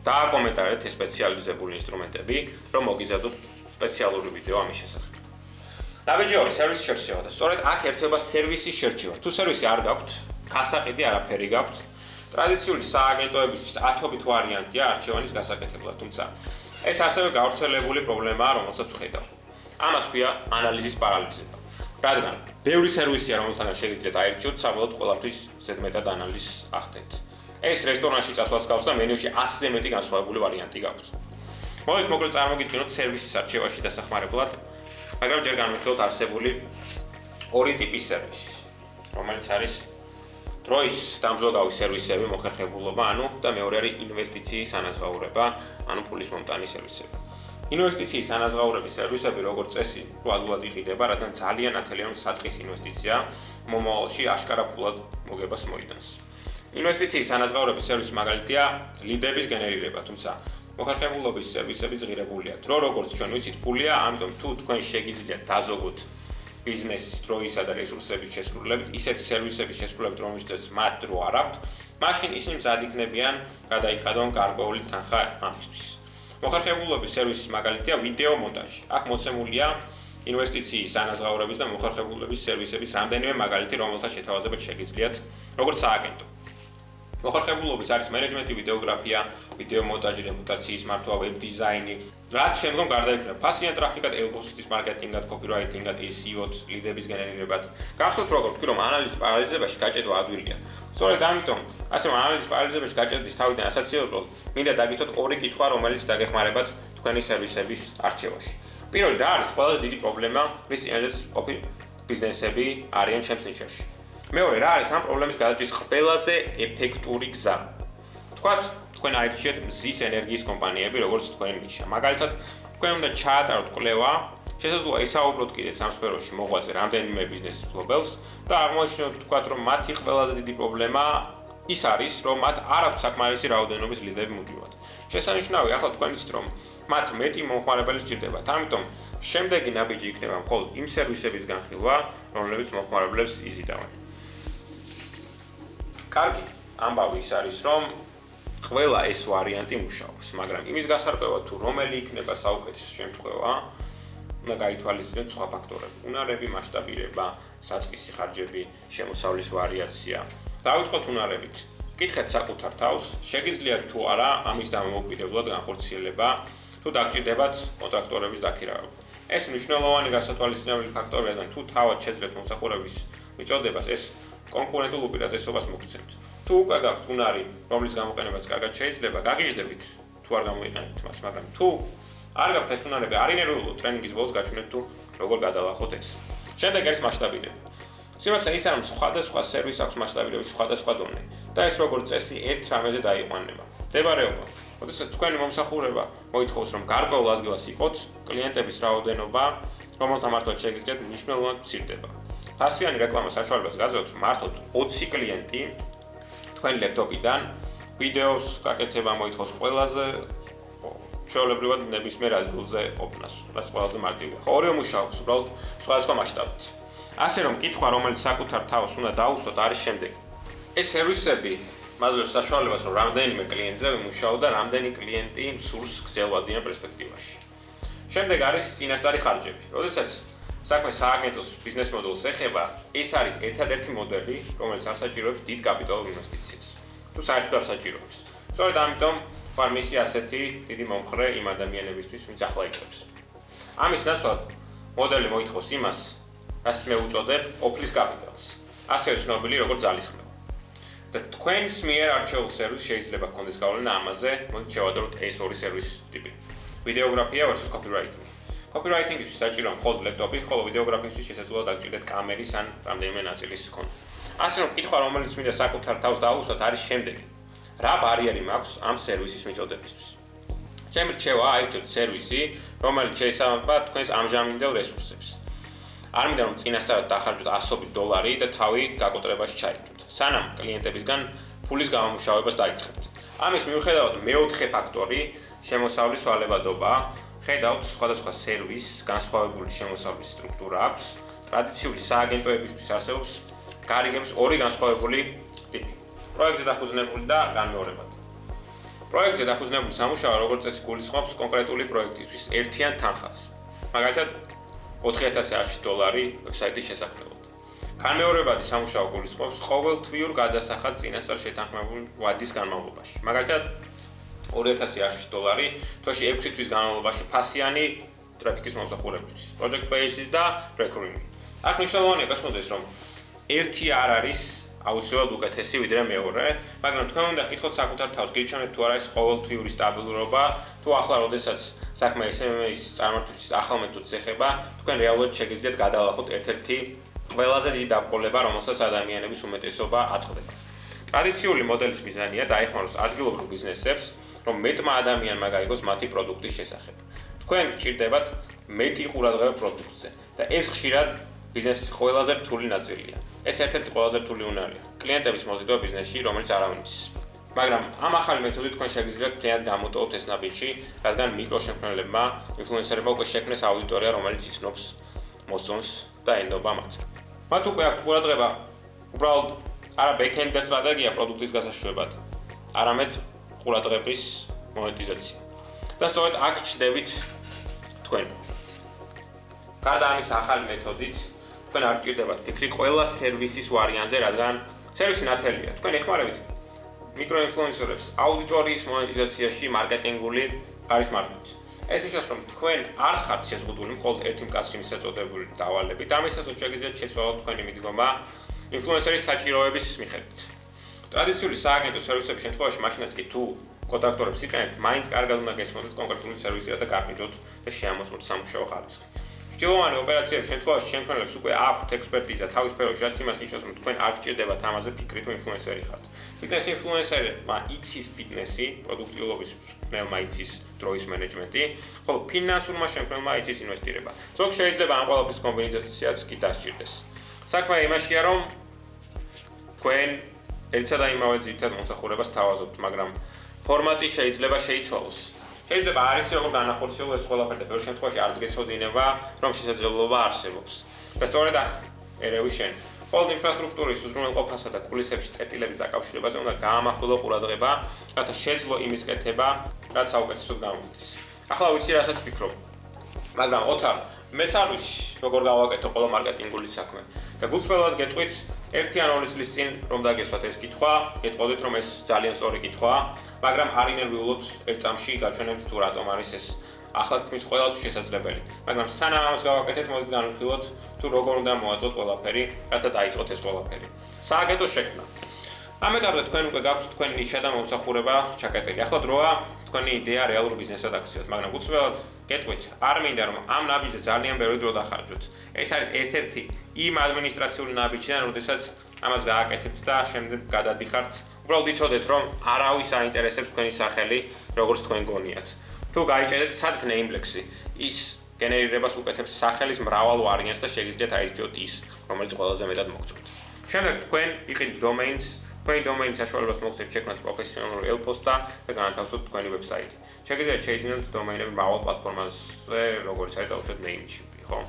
დააკომენტარეთ ეს სპეციალიზებული ინსტრუმენტები, რომ მოგიზადოთ სპეციალური ვიდეო ამის შესახებ. დაბეჭდავთ სერვისის შერჩევა და სწორედ აქ ერთვება სერვისის შერჩევა. თუ სერვისი არ გაქვთ, გასაყიდი არაფერი გაქვთ, ტრადიციული სააგენტოებისთვის ათობით ვარიანტია არჩევანის გასაკეთებლად, თუმცა ეს ასევე გავრცელებული პრობლემაა, რომელსაც ვხედავ. ამას ქვია ანალიზის პარალიზება. რადგან ბევრი სერვისია, რომელთაგან შეგიძლიათ აირჩიოთ, საბოლოოდ ყველაფრის ზედმეტად ანალიზს ახდენთ. ეს რესტორანში წასვლას გავს და მენიუში 100-ზე მეტი განსხვავებული ვარიანტი გაქვთ. მოდით მოკლედ წარმოგიდგენოთ სერვისის არჩევაში დასახმარებლად, მაგრამ ჯერ განვიხილოთ არსებული ორი ტიპის სერვისი, რომელიც არის დროის დამზოგავი სერვისები, მოხერხებულობა, და მეორე არის ინვესტიციის ანაზღაურება, ფულის მომტანი სერვისები. ინვესტიციის ანაზღაურების სერვისები, როგორც წესი, რვადულად იყიდება, რადგან ძალიან ნათელია, რომ საწყის ინვესტიცია მომავალში აშკარა ფულად მოგებას მოიტანს. ინვესტიციის ანაზღაურების სერვისი მაგალითია ლიდების გენერირება, თუმცა მოხერხებულობის სერვისები ზღირებულია. დრო როგორც ჩვენ ვიცით, ფულია, ამიტომ თუ თქვენ შეგიძლიათ დაზოგოთ ბიზნესის დროისა და რესურსების შესრულებით, ისეთი სერვისების შესრულებით, რომელშიც მათ დრო არ აქვთ, მაშინ ისინი მზად იქნებიან გადაიხადონ გარკვეული თანხა ამისთვის. მოხერხებულობის სერვისის მაგალითია ვიდეო მონტაჟი. აქ მოცემულია ინვესტიციის ანაზღაურების და მოხერხებულობის სერვისების რამდენიმე მაგალითი, რომელთა შეთავაზებაც შეგიძლიათ, როგორც სააგენტო. მოხერხებულობის არის მენეჯმენტი, ვიდეოგრაფია, ვიდეო მონტაჟი, რეპუტაციის მართვა, ვებ დიზაინი, რაც შემდგომ გარდაიქმნა ფასიან ტრაფიკად, ელბოსტის მარკეტინგად, კოპირაიტინგად, SEO-თ, ლიდების გენერირებად. გახსოვთ როგორ ვთქვი, რომ ანალიზის პარალიზებაში გაჭედვა ადვილია. სწორედ ამიტომ, ასევე ანალიზის პარალიზებაში გაჭედვის თავიდან ასაცილებლად მინდა დაგისვათ ორი კითხვა, რომელიც დაგეხმარებათ თქვენი სერვისების არჩევაში. პირველი რა არის ყველაზე დიდი პრობლემა, რის წინაშეც ყოფილი ბიზნესები არიან ჩემს ნიშაში. მეორე რა არის ამ პრობლემის გადაჭრის ყველაზე ეფექტური გზა? თქვათ, თქვენ აირჩიეთ მზის ენერგიის კომპანიები, როგორც თქვენი ნიშა. მაგალითად, თქვენ უნდა ჩაატაროთ კვლევა, შესაძლოა ესაუბროთ კიდეც ამ სფეროში მოღვაწე რამდენიმე ბიზნესის მფლობელს და აღმოაჩინოთ, თქვათ, რომ მათი ყველაზე დიდი პრობლემა ის არის, რომ მათ არ აქვთ საკმარისი რაოდენობის ლიდები მუდმივად. შესანიშნავია, ახლა თქვენ იცით, რომ მათ მეტი მომხმარებელი სჭირდებათ. ამიტომ შემდეგი ნაბიჯი იქნება მხოლოდ იმ სერვისების განხილვა, რომლებიც მომხმარებლებს იზიდავენ. კარგი, ამბავი ის არის, რომ ყველა ეს ვარიანტი მუშაობს, მაგრამ იმის გასარკვევად თუ რომელი იქნება საუკეთესო შემთხვევა, უნდა გაითვალისწინოთ სხვა ფაქტორები: უნარები, მასშტაბირება, საწყისი ხარჯები, შემოსავლის ვარიაცია. დავიწყოთ უნარებით. კითხეთ საკუთარ თავს, შეგიძლიათ თუ არა ამის დამოუკიდებლად განხორციელება, თუ დაგჭირდებათ კონტრაქტორების დაქირავება. ეს მნიშვნელოვანი გასათვალისწინებელი ფაქტორია, რადგან თუ თავად შეძლეთ მომსახურების მიწოდებას, ეს კონკურენტულ უპირატესობას მოგცემთ. თუ უკვე გაქვთ უნარი, რომლის გამოყენებაც კარგად შეიძლება, გაგიჟდებით თუ არ გამოიყენებთ მას, მაგრამ თუ არ გაქვთ ეს უნარები, არ ინერვიულობთ ტრენინგის ბოლოს გაჩვენეთ თუ როგორ გადავახოთ ეს. შემდეგ არის მასშტაბირება. სიმართლე ის არის, რომ სხვადასხვა სერვისი აქვს მასშტაბირების სხვადასხვა დონე და ეს როგორც წესი ერთ რამეზე დაიყვანება. მდებარეობა. როდესაც თქვენი მომსახურება მოითხოვს, რომ გარკვეულ ადგილას იყოთ, კლიენტების რაოდენობა, რომელთა მართვაც შეგიძლიათ, მნიშვნელოვნად მცირდება. ფასიანი რეკლამის საშუალებას გაზრდოთ მართოთ 20 კლიენტი თქვენი ლეპტოპიდან ვიდეოს გაკეთება მოითხოვს ყველაზე ჩვეულებრივად ნებისმიერ ადგილზე ყოფნას, რაც ყველაზე მარტივია. ხო, ორივე მუშაობს უბრალოდ სხვადასხვა მასშტაბით. ასე რომ კითხვა, რომელიც საკუთარ თავს უნდა დაუსვათ, არის შემდეგი. ეს სერვისები მაძლევს საშუალებას, რომ რამდენიმე კლიენტზე ვიმუშაო და რამდენი კლიენტი სურს გრძელვადიან პერსპექტივაში. შემდეგ არის წინასწარი ხარჯები. როდესაც საქმე სააგენტოს ბიზნეს მოდელს ეხება, ეს არის ერთადერთი მოდელი, რომელიც ასაჭიროებს დიდ კაპიტალურ ინვესტიციას. თუ საერთოდ ასაჭიროებს. სწორედ ამიტომ ვარ მისი ასეთი დიდი მომხრე იმ ადამიანებისთვის, ვინც ახლა იწყებს. ამის ნაცვლად მოდელი მოითხოვს იმას, რაც მე უწოდებ ოფლის კაპიტალს. ასევე ცნობილი როგორც ძალისხმევა. და თქვენს მიერ არჩეულ სერვისს შეიძლება გქონდეს გავლენა ამაზე, მოდით შევადაროთ ეს ორი სერვისის ტიპი. ვიდეოგრაფია versus copywriting. Copywriting-ისთვის საჭიროა მხოლოდ ლეპტოპი, ხოლო ვიდეოგრაფიისთვის შესაძლოა დაგჭირდეთ კამერის ან რამდენიმე ნაწილის ქონა. ასე რომ, კითხვა, რომელიც მინდა საკუთარ თავს დავუსვათ, არის შემდეგი. რა ბარიერი მაქვს ამ სერვისის მიწოდებისთვის? ჩემი რჩევა აირჩიოთ სერვისი, რომელიც შეესაბამება თქვენს ამჟამინდელ რესურსებს. არ მინდა რომ წინასწარ დახარჯოთ $100 და თავი გაკოტრებაში ჩაიგდოთ, სანამ კლიენტებისგან ფულის გამომუშავებას დაიწყებთ. ამის მიუხედავად მეოთხე ფაქტორი შემოსავლის ვალებადობა. ხედავთ სხვადასხვა სერვისს განსხვავებული შემოსავლის სტრუქტურა აქვს. ტრადიციული სააგენტოებისთვის არსებობს გარიგების ორი განსხვავებული ტიპი. პროექტზე დაფუძნებული და განმეორებადი. პროექტზე დაფუძნებული სამუშაო როგორც წესი გულისხმობს კონკრეტული პროექტისთვის ერთიან თანხას. მაგალითად $4000 ვებსაიტის შესაქმნელად. განმეორებადი სამუშაო გულისხმობს ყოველთვიურ გადასახადს წინასწარ შეთანხმებული ვადის განმავლობაში. მაგალითად $2000 თვეში 6 თვის განმავლობაში ფასიანი ტრაფიკის მომსახურებისთვის, project basis და recurring. აქ მნიშვნელოვანია გასმოდეს, რომ ერთი არ არის აუცილებლად უკეთესი ვიდრე მეორე, მაგრამ თქვენ უნდა გკითხოთ საკუთარ თავს, გირჩევნეთ თუ არა ეს ყოველთვიური სტაბილურობა, თუ ახლა როდესაც საქმე SMS წარმართვისთვის ახალ მეთოდს ეხება, თქვენ რეალურად შეგიძლიათ გადაალახოთ ერთ-ერთი ყველაზე დიდი დაბრკოლება, რომელსაც ადამიანების უმეტესობა აწყდება. ტრადიციული მოდელის მიზანია დაეხმაროს ადგილობრივ ბიზნესებს, რომ მეტმა ადამიანმა გაიგოს მათი პროდუქტის შესახებ. თქვენ გჭირდებათ მეტი ყურადღება პროდუქტზე და ეს ხშირად ბიზნესის ყველაზე რთული ნაწილია. ეს ერთ-ერთი ყველაზე რთული უნარია. კლიენტების მოზიდვა ბიზნესში, რომელიც არავინ იცის. მაგრამ ამ ახალი მეთოდით თქვენ შეგიძლიათ მთლიანად გამოტოვოთ ეს ნაბიჯი, რადგან მიკროშემქმნელებმა, ინფლუენსერებმა უკვე შექმნეს აუდიტორია, რომელიც იცნობს მოსწონს და ენდობა მათ. მათ უკვე აქვთ ყურადღება უბრალოდ არა back-end სტრატეგია პროდუქტის გასაშვებად, არამედ ყურადღების მონეტიზაცია. და სწორედ აქ ჩნდებით თქვენ. გარდა ამის ახალი მეთოდით, თქვენ არ გჭირდებათ ფიქრი ყველა სერვისის ვარიანტზე, რადგან სერვისი ნათელია. თქვენ ეხმარებით მიკროინფლუენსერებს აუდიტორიის მონეტიზაციაში მარკეტინგული ხარისხმარებით. ეს ნიშნავს, რომ თქვენ არ ხართ შეზღუდული მხოლოდ ერთი მკაცრი მისაწოდებული დავალებით, ამისათვის შეგიძლიათ შეცვალოთ თქვენი მიდგომა ინფლუენსერის საჭიროების მიხედვით. ტრადიციული სააგენტო სერვისების შემთხვევაში მაშინაც კი თუ კონტრაქტორებს იყენებთ, მაინც კარგად უნდა გესმოდეთ კონკრეტული სერვისი და გაფრინდოთ და შეამოწმოთ სამუშაო ხარისხი. Ჯილოვანი ოპერაციების შემთხვევაში შემქმნელებს უკვე აქვთ ექსპერტიზა თავის სფეროში, რაც იმას ნიშნავს, რომ თქვენ არ გჭირდებათ ამაზე ფიქრი თუ ინფლუენსერი ხართ. ფიტნეს ინფლუენსერმა იცის ფიტნესი, პროდუქტიულობის მწვრთნელმა იცის დროის მენეჯმენტი, ხოლო ფინანსურმა შემქმნელმა იცის ინვესტირება. ზოგ შეიძლება ამ ყველაფრის კომბინაციაც კი დასჭირდეს. საქმე იმაშია, რომ თქვენ ერთსა და იმავე ძირითად მომსახურებას თავაზობთ, მაგრამ ფორმატი შეიძლება შეიცვალოს. შეიძლება არის როგორ განახორციელო ეს ყველაფერი და ბევრ შემთხვევაში არც გეცოდინება, რომ შესაძლებლობა არსებობს. და სწორედ აქ ერევის შენ. ყოველ ინფრასტრუქტურის უზრუნველყოფასა და კულისებში წერტილების დაკავშირებაზე უნდა გაამახვილო ყურადღება, რათა შეძლო იმის კეთება, რაც საუკეთესოდ გამოდის. ახლა ვიცი, რასაც ვფიქრობ. მაგრამ ოთარ, მეც არ ვიცი, როგორ გავაკეთო ყველა მარკეტინგული საქმე. და გულწრფელად გეტყვით, ერთი ან ორი წლის წინ რომ დაგესვათ ეს კითხვა, გეტყოდით, რომ ეს ძალიან სწორი კითხვაა, მაგრამ არ ინერვიულობთ ერთ წამში გაჩვენებთ თუ რატომ არის ეს ახლა თქმის ყველასთვის შესაძლებელი. მაგრამ სანამ ამას გავაკეთეთ, მოდით განვიხილოთ თუ როგორ უნდა მოვაწყოთ ყველაფერი, რათა დაიწყოთ ეს ყველაფერი. სააგენტოს შექმნა. ამ ეტაპზე თქვენ უკვე გაქვთ თქვენი ნიშა და მომსახურება ჩაკეტილი. ახლა დროა თქვენი იდეა რეალურ ბიზნესად აქციოთ, მაგრამ გულწრფელად გეტყვით, არ მინდა რომ ამ ნაბიჯზე ძალიან ბევრი დრო დახარჯოთ. ეს არის ერთ-ერთი იმ ადმინისტრაციული ნაბიჯიდან, როდესაც ამას გააკეთებთ და შემდეგ გადადიხართ. უბრალოდ იცოდეთ, რომ არავის აინტერესებს თქვენი სახელი, როგორც თქვენ გონიათ. თუ გაიჭედეთ სადთ ნეიმლექსი, ის გენერირებას უკეთებს სახელის მრავალ ვარიანტს და შეგიძლიათ აირჩიოთ ის, რომელიც ყველაზე მეტად მოგწონთ. შემდეგ თქვენ იყიდით დომეინს, თქვენი დომეინის საშუალებას მოგცემთ შექმნათ პროფესიონალური ელპოსტა და განათავსოთ თქვენი ვებსაიტი. შეგიძლიათ შეიძინოთ დომეინები მრავალ პლატფორმაზე, როგორც არის დაუშვათ Namecheap, ხო?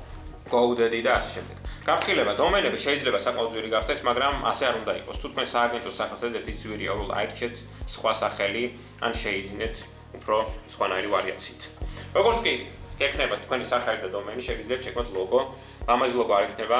GoDaddy და ასე შემდეგ. გაფრთხილება დომეინები შეიძლება საკმაოდ ძვირი გახდეს, მაგრამ ასე არ უნდა იყოს. თუ თქვენ სააგენტოს სახელს ეძებთ ძვირია, უბრალოდ აირჩიეთ სხვა სახელი ან შეიძინეთ უფრო სხვანაირი ვარიაციით. როგორც კი გექნება თქვენი სახელი და დომეინი, შეგიძლიათ შექმნათ ლოგო. ამაზე ლოგო არ იქნება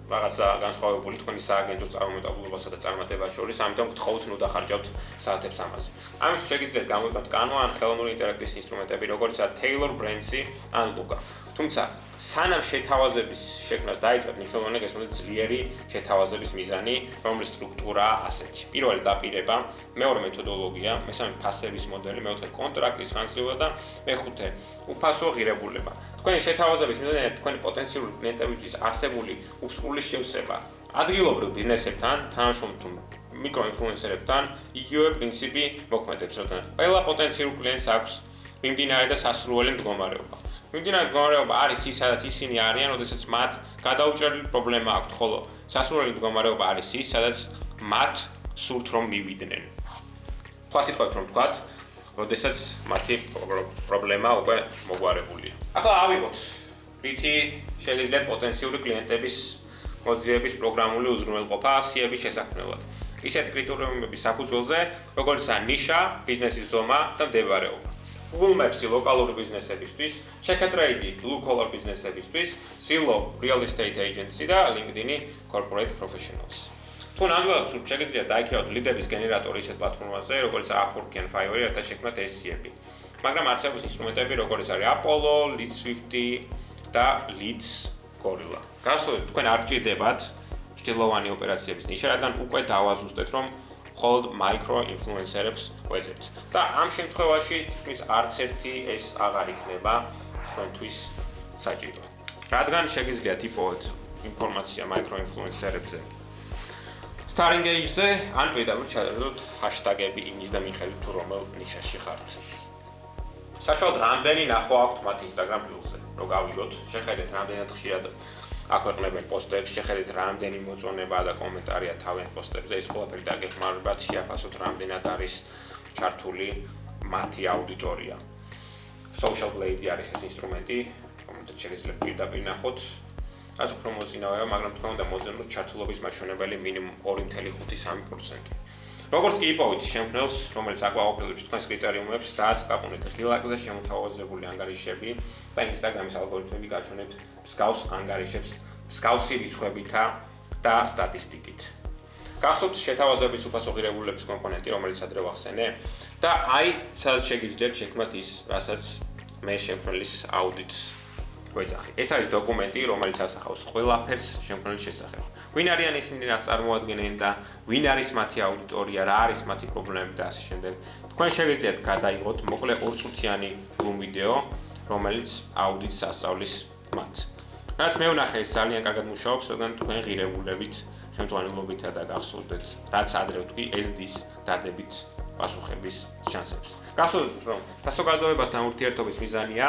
რაღაცა განსხვავებული თქვენი სააგენტოს წარმომეტყველობასა და წარმატებას შორის, ამიტომ გთხოვთ ნუ დახარჯავთ საათებს ამაზე. ამისთვის შეგიძლიათ გამოიყენოთ Canva ან ხელოვნური ინტერაქტის ინსტრუმენტები, როგორიცაა Tailor Brands ან Luca. თუმცა სანამ შეთავაზების შექმნას დაიწყებ, მნიშვნელოვანია გესმოდეთ ძლიერი შეთავაზების მიზანი, რომლის სტრუქტურაა ასეთი. პირველი დაპირება, მეორე მეთოდოლოგია, მესამე ფასების მოდელი, მეოთხე კონტრაქტის ხანგრძლივობა და მეხუთე უფასო ღირებულება. თქვენი შეთავაზების მიზანია თქვენი პოტენციური კლიენტებისთვის არსებული უსწრული შევსება ადგილობრივ ბიზნესებთან, თანამშრომლ მიკროინფლუენსერებთან იგივე პრინციპი მოქმედებს, რადგან ყველა პოტენციურ კლიენტს აქვს მიმდინარე და სასურველი მდგომარეობა. მიმდინარე მდგომარეობა არის ის, სადაც ისინი არიან, როდესაც მათ გადაუჭრელი პრობლემა აქვთ, ხოლო სასურველი მდგომარეობა არის ის, სადაც მათ სურთ რომ მივიდნენ. სხვა სიტყვებით რომ ვთქვათ, როდესაც მათი პრობლემა უკვე მოგვარებულია. ახლა ავიღოთ, რითი შეგიძლიათ პოტენციური კლიენტების მოძიების პროგრამული უზრუნველყოფა სიების შესაქმნელად. ისეთი კრიტერიუმების საფუძველზე, როგორიცაა ნიშა, ბიზნესის ზომა და მდებარეობა. Google Maps ლოკალური ბიზნესებისთვის, CheckAtrade blue collar ბიზნესებისთვის, Zillow real estate agency და LinkedIn corporate professionals. თუ ნამდვილად შეგიძლიათ დაიქირავთ ლიდების გენერატორი ისეთ პლატფორმაზე, როგორც Upwork ან Fiverr, რათა შექმნათ ეს სიები. მაგრამ არსებობს ინსტრუმენტები, როგორც არის Apollo, Leadswift და Leads Gorilla. გასულით თქვენ არ გჭირდებათ ჭრილოვანი ოპერაციების ნიშა, რადგან უკვე დავაზუსტეთ, რომ მხოლოდ მაიკროინფლუენსერებს ვეძებთ. და ამ შემთხვევაში თითქმის არც ერთი ეს აღარ იქნება თქვენთვის საჭირო. რადგან შეგიძლიათ იპოვოთ ინფორმაცია მაიკროინფლუენსერებზე StarEngage-ზე, ან პირდაპირ ჩადარდოთ ჰაშტაგები იმის და მიხედვით თუ რომელ ნიშაში ხართ. საშუალოდ რამდენი ნახვა აქვთ მათ Instagram Reels-ზე, რო გავიგოთ, შეხედეთ რამდენად ხშირად აქვეყნებენ პოსტებს, შეხედეთ რამდენი მოწონება და კომენტარია თავიანთ პოსტებზე, ეს ყველაფერი დაგეხმარებათ, შეაფასოთ რამდენად არის ჩართული მათი აუდიტორია. Social Blade არის ეს ინსტრუმენტი, რომელსაც შეგიძლიათ პირდაპირ ნახოთ. რაც უფრო მოწინავეა, მაგრამ თქვენ უნდა მოძებნოთ ჩართულობის მაჩვენებელი მინიმუმ 2.53%. როგორც კი იპოვეთ შემქმნელს, რომელიც აკვაყოფილებს თქვენს კრიტერიუმებს, დააწკაპუნეთ ღილაკზე შემოთავაზებული ანგარიშები და Instagram-ის ალგორითმები გაჩვენებთ მსგავს ანგარიშებს, მსგავსი რიცხვებითა და სტატისტიკით. გახსოვთ შეთავაზების უფასო ღირებულების კომპონენტი, რომელიც ადრე ვახსენე, და აი, სადაც შეგიძლიათ შექმნათ ის, რასაც მე შემქმნელის აუდიტს გვეძახი. ეს არის დოკუმენტი, რომელიც ასახავს ყველაფერს შემქმნელის შესახებ. ვინ არიან ისინი, რას წარმოადგენენ და ვინ არის მათი აუდიტორია, რა არის მათი პრობლემები და ასე შემდეგ. თქვენ შეგიძლიათ გადაიღოთ მოკლე 2 წუთიანი Zoom ვიდეო, რომელიც აუდიტს ასწავლის მათ. რაც მე ვნახე, ეს ძალიან კარგად მუშაობს, რადგან თქვენ ღირებულებით, შემთხვევითობითა და გახსოვდეთ, რაც ადრე ვთქვი, SD-ს დადებით პასუხების შანსებს. გახსოვდეთ, რომ საზოგადოებასთან ურთიერთობის მიზანია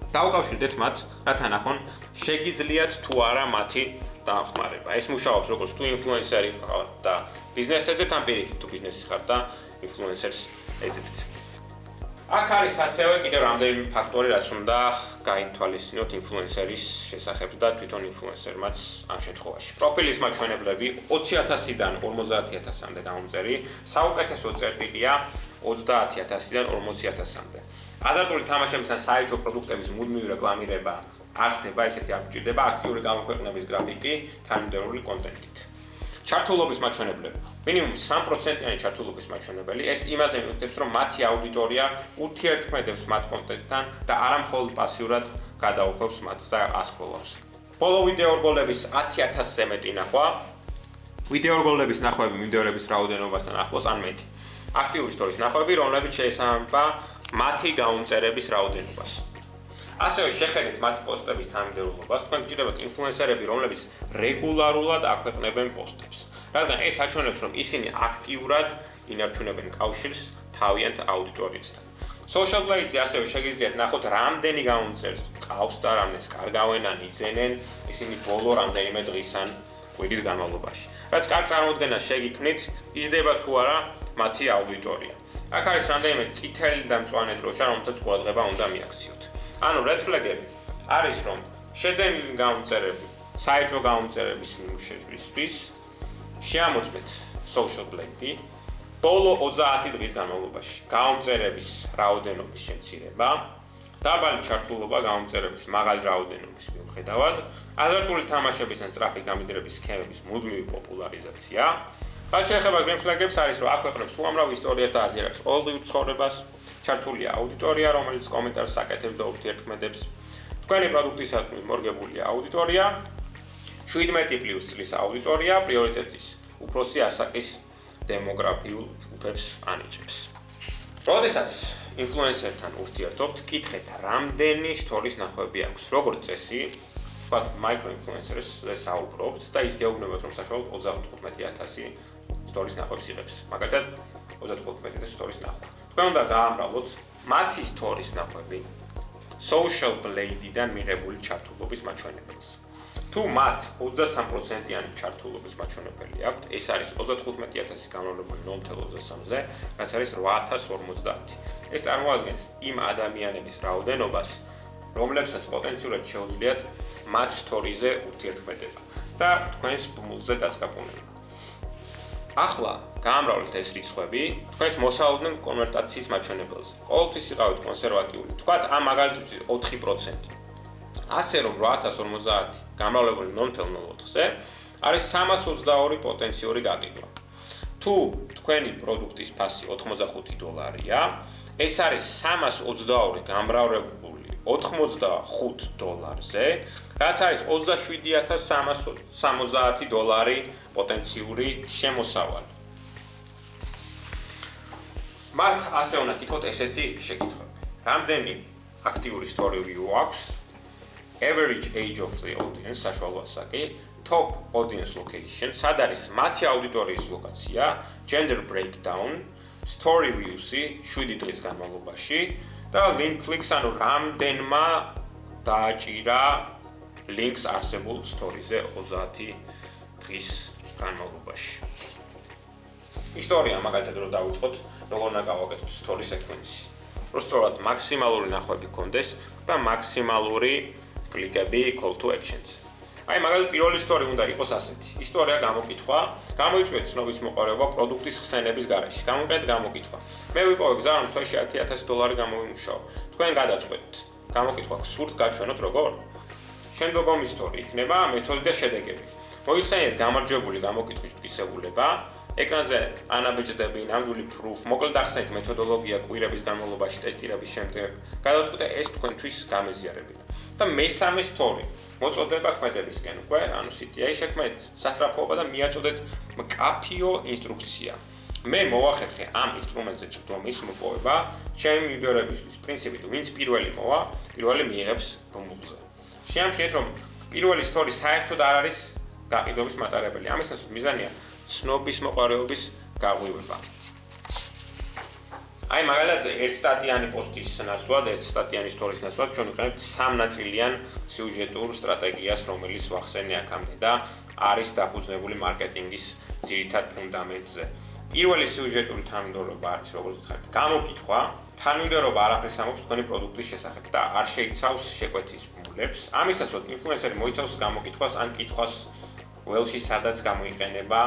დაუკავშირდეთ მათ, რათა ნახონ, შეგიძლიათ თუ არა მათი დახმარება. ეს მუშაობს როგორც თუ ინფლუენსერი ხართ და ბიზნესს ეძებთ, ან პირიქით თუ ბიზნესი ხართ და ინფლუენსერს ეძებთ. აქ არის ასევე კიდევ რამდენიმე ფაქტორი, რაც უნდა გაითვალისწინოთ ინფლუენსერის შესახებ და თვითონ ინფლუენსერმაც ამ შემთხვევაში. პროფილის მაჩვენებლები 20,000-დან 50,000-მდე გამომწერი, საუკეთესო წერტილია 30,000-დან 40,000-მდე. აზარტული თამაშების ან საეჭვო პროდუქტების მუდმივი რეკლამირება არ ხდება, ისეთი არ გჭირდება აქტიური გამოქვეყნების გრაფიკი თანმიმდევრული კონტენტით. ჩართულობის მაჩვენებლები. მინიმუმ 3%-იანი ჩართულობის მაჩვენებელი, ეს იმაზე მიუთითებს, რომ მათი აუდიტორია ურთიერთქმედებს მათ კონტენტთან და არა მხოლოდ პასიურად გადაუხვევს მათ და ასკროლავს. ბოლო ვიდეო რგოლების 10,000-ზე მეტი ნახვა. ვიდეო რგოლების ნახვები მიმდევრების რაოდენობასთან ახლოს ან მეტი. აქტიური სტორის ნახვები, რომლებიც შეესაბამება მათი გაუმწერების რაოდენობას. ასევე შეხედეთ მათი პოსტების თანმიმდევრულობას, თქვენ გჭირდებათ ინფლუენსერები, რომლებიც რეგულარულად აქვეყნებენ პოსტებს. რადგან ეს აჩვენებს, რომ ისინი აქტიურად ინარჩუნებენ კავშირს თავიანთ აუდიტორიასთან. Social Blade-ზე ასევე შეგიძლიათ ნახოთ, რამდენი გაუმწერს ყავს და რამდენს კარგავენ ან იძენენ ისინი ბოლო რამდენიმე დღის ან კვირის განმავლობაში. რაც კარგ წარმოდგენას შეგიქმნით, იზრდება თუ არა მათი აუდიტორია. აქ არის რამდენიმე წითელი და მწვანე დროშა, რომელსაც ყურადღება უნდა მიაქციოთ. ანუ red flag-ები არის, რომ შეძენილი გაუმწერები, საეჭვო გაუმწერების ნიმუშებისთვის შეამოწმეთ Social Blade-ი ბოლო 30 დღის განმავლობაში გაუმწერების რაოდენობის შემცირება, დაბალი ჩართულობა გაუმწერების მაღალი რაოდენობის მიუხედავად, აზარტული თამაშების ან სწრაფი გამიდრების სქემების მუდმივი პოპულარიზაცია. რაც შეეხება green flag-ებს არის, რომ აქვეყნებს უამრავ ისტორიას და აზიარებს ყოველდღიურ ცხოვრებას, ჩართულია აუდიტორია, რომელიც კომენტარს აკეთებს და ურთიერთქმედებს. თქვენი პროდუქტისადმი მორგებული აუდიტორია 17+ წლის აუდიტორია პრიორიტეტის უფროსი ასაკის დემოგრაფიულ ჯგუფებს ანიჭებს. როდესაც ინფლუენსერთან ურთიერთობთ, კითხეთ, რამდენი სტორის ნახვები აქვს. როგორც წესი, ვთქვათ, მაიკროინფლუენსერზე საუბრობთ და ის გეუბნებათ, რომ საშუალოდ 35,000 სტორის ნახვებს იღებს. მაგალითად, 35,000 სტორის ნახვა. თქვენ უნდა გაამრავლოთ მათი სტორის ნახვები social blade-დან მიღებული ჩართულობის მაჩვენებელს. თუ მათ 23%-იანი ჩართულობის მაჩვენებელი აქვთ, ეს არის 35,000 განმავლობელი 0.23-ზე, რაც არის 850. ეს წარმოადგენს იმ ადამიანების რაოდენობას, რომლებსაც პოტენციურად შეუძლიათ მათ სტორიზე ურთიერთქმედება და თქვენს ბმულზე დაწყაპუნება. ახლა გაამრავლეთ ეს რიცხვები თქვენს მოსალოდნელ კონვერტაციის მაჩვენებელზე. ყოველთვის იყავით კონსერვატიული. თქვათ, ამ მაგალითებში 4%. ასე რომ 850 გამრავლებული 0.04-ზე არის 322 პოტენციური გაყიდვა. თუ თქვენი პროდუქტის ფასი $85-ია, ეს არის 322 გამრავლებული $85-ზე, რაც არის $27,370 პოტენციური შემოსავალი. მათ ასე უნდა გითხოთ ესეთი შეკითხვები. რამდენი აქტიური story view აქვს? Average age of the audience, საშუალო ასაკი, top audience location, სად არის მათი აუდიტორიის ლოკაცია, gender breakdown, story views-ი 7 დღის განმავლობაში და link clicks, ანუ რამდენმა დააჭირა links არსებულ story-ზე 30 დღის განმავლობაში. ისტორია მაგალითად რომ დავიწყოთ, როგორ უნდა გავაკეთოთ story sequence-ი. რომ სწორად მაქსიმალური ნახვები გქონდეს და მაქსიმალური კლიკები call to actions. აი მაგალითად პირველი story უნდა იყოს ასეთი. ისტორია გამოკითხვა, გამოიწვიეთ ცნობის მოყარეობა პროდუქტის ხსენების გარეშე. გამოყენეთ გამოკითხვა. მე ვიპოვე გზა რომ თვეში $10,000 გამოვიმუშაო. თქვენ გადაწყვეტთ. გამოკითხვა გსურთ გაჩვენოთ როგორ? შემდეგ ომი story იქნება მეთოდი და შედეგები. მოიხსენიეთ გამარჯვებული გამოკითხვის მტკიცებულება. ეკრანზე ანაბეჭდები, ნამდვილი proof, მოკლედ ახსენეთ მეთოდოლოგია კვირების განმავლობაში ტესტირების შემდეგ. გადავწყვეტე ეს თქვენთვის გამეზიარებია. და მესამე story მოწოდება ქმედებისკენ უკვე, ანუ CTA შექმნეთ სასწრაფოება და მიაწოდეთ მკაფიო ინსტრუქცია. მე მოვახერხე ამ ინსტრუმენტზე წვდომის მოპოვება, ჩემი მიმდევრებისთვის პრინციპით, ვინც პირველი მოვა, პირველი მიიღებს ბმულზე. შეამჩნიეთ, რომ პირველი story საერთოდ არ არის გაყიდვების მატარებელი. ამისათვის მიზანია ცნობის მოყარეობის გაღვივება. აი მაგალითად ერთ სტატიანი პოსტის ნაცვლად, ერთ სტატიანი სტორის ნაცვლად ჩვენ ვიყენებთ 3 ნაწილიან სიუჟეტურ სტრატეგიას, რომელიც ვახსენე აქამდე და არის დაფუძნებული მარკეტინგის ძირითად ფუნდამენტზე. პირველი სიუჟეტური თანმიმდევრობა არის, როგორც ვთქვით, გამოკითხვა, თანმიმდევრობა არაფერს ამბობს თქვენი პროდუქტის შესახებ და არ შეიცავს შეკვეთის ბმულებს. ამისათვის ინფლუენსერი მოიცავს გამოკითხვას ან კითხვას ველში, სადაც გამოიყენება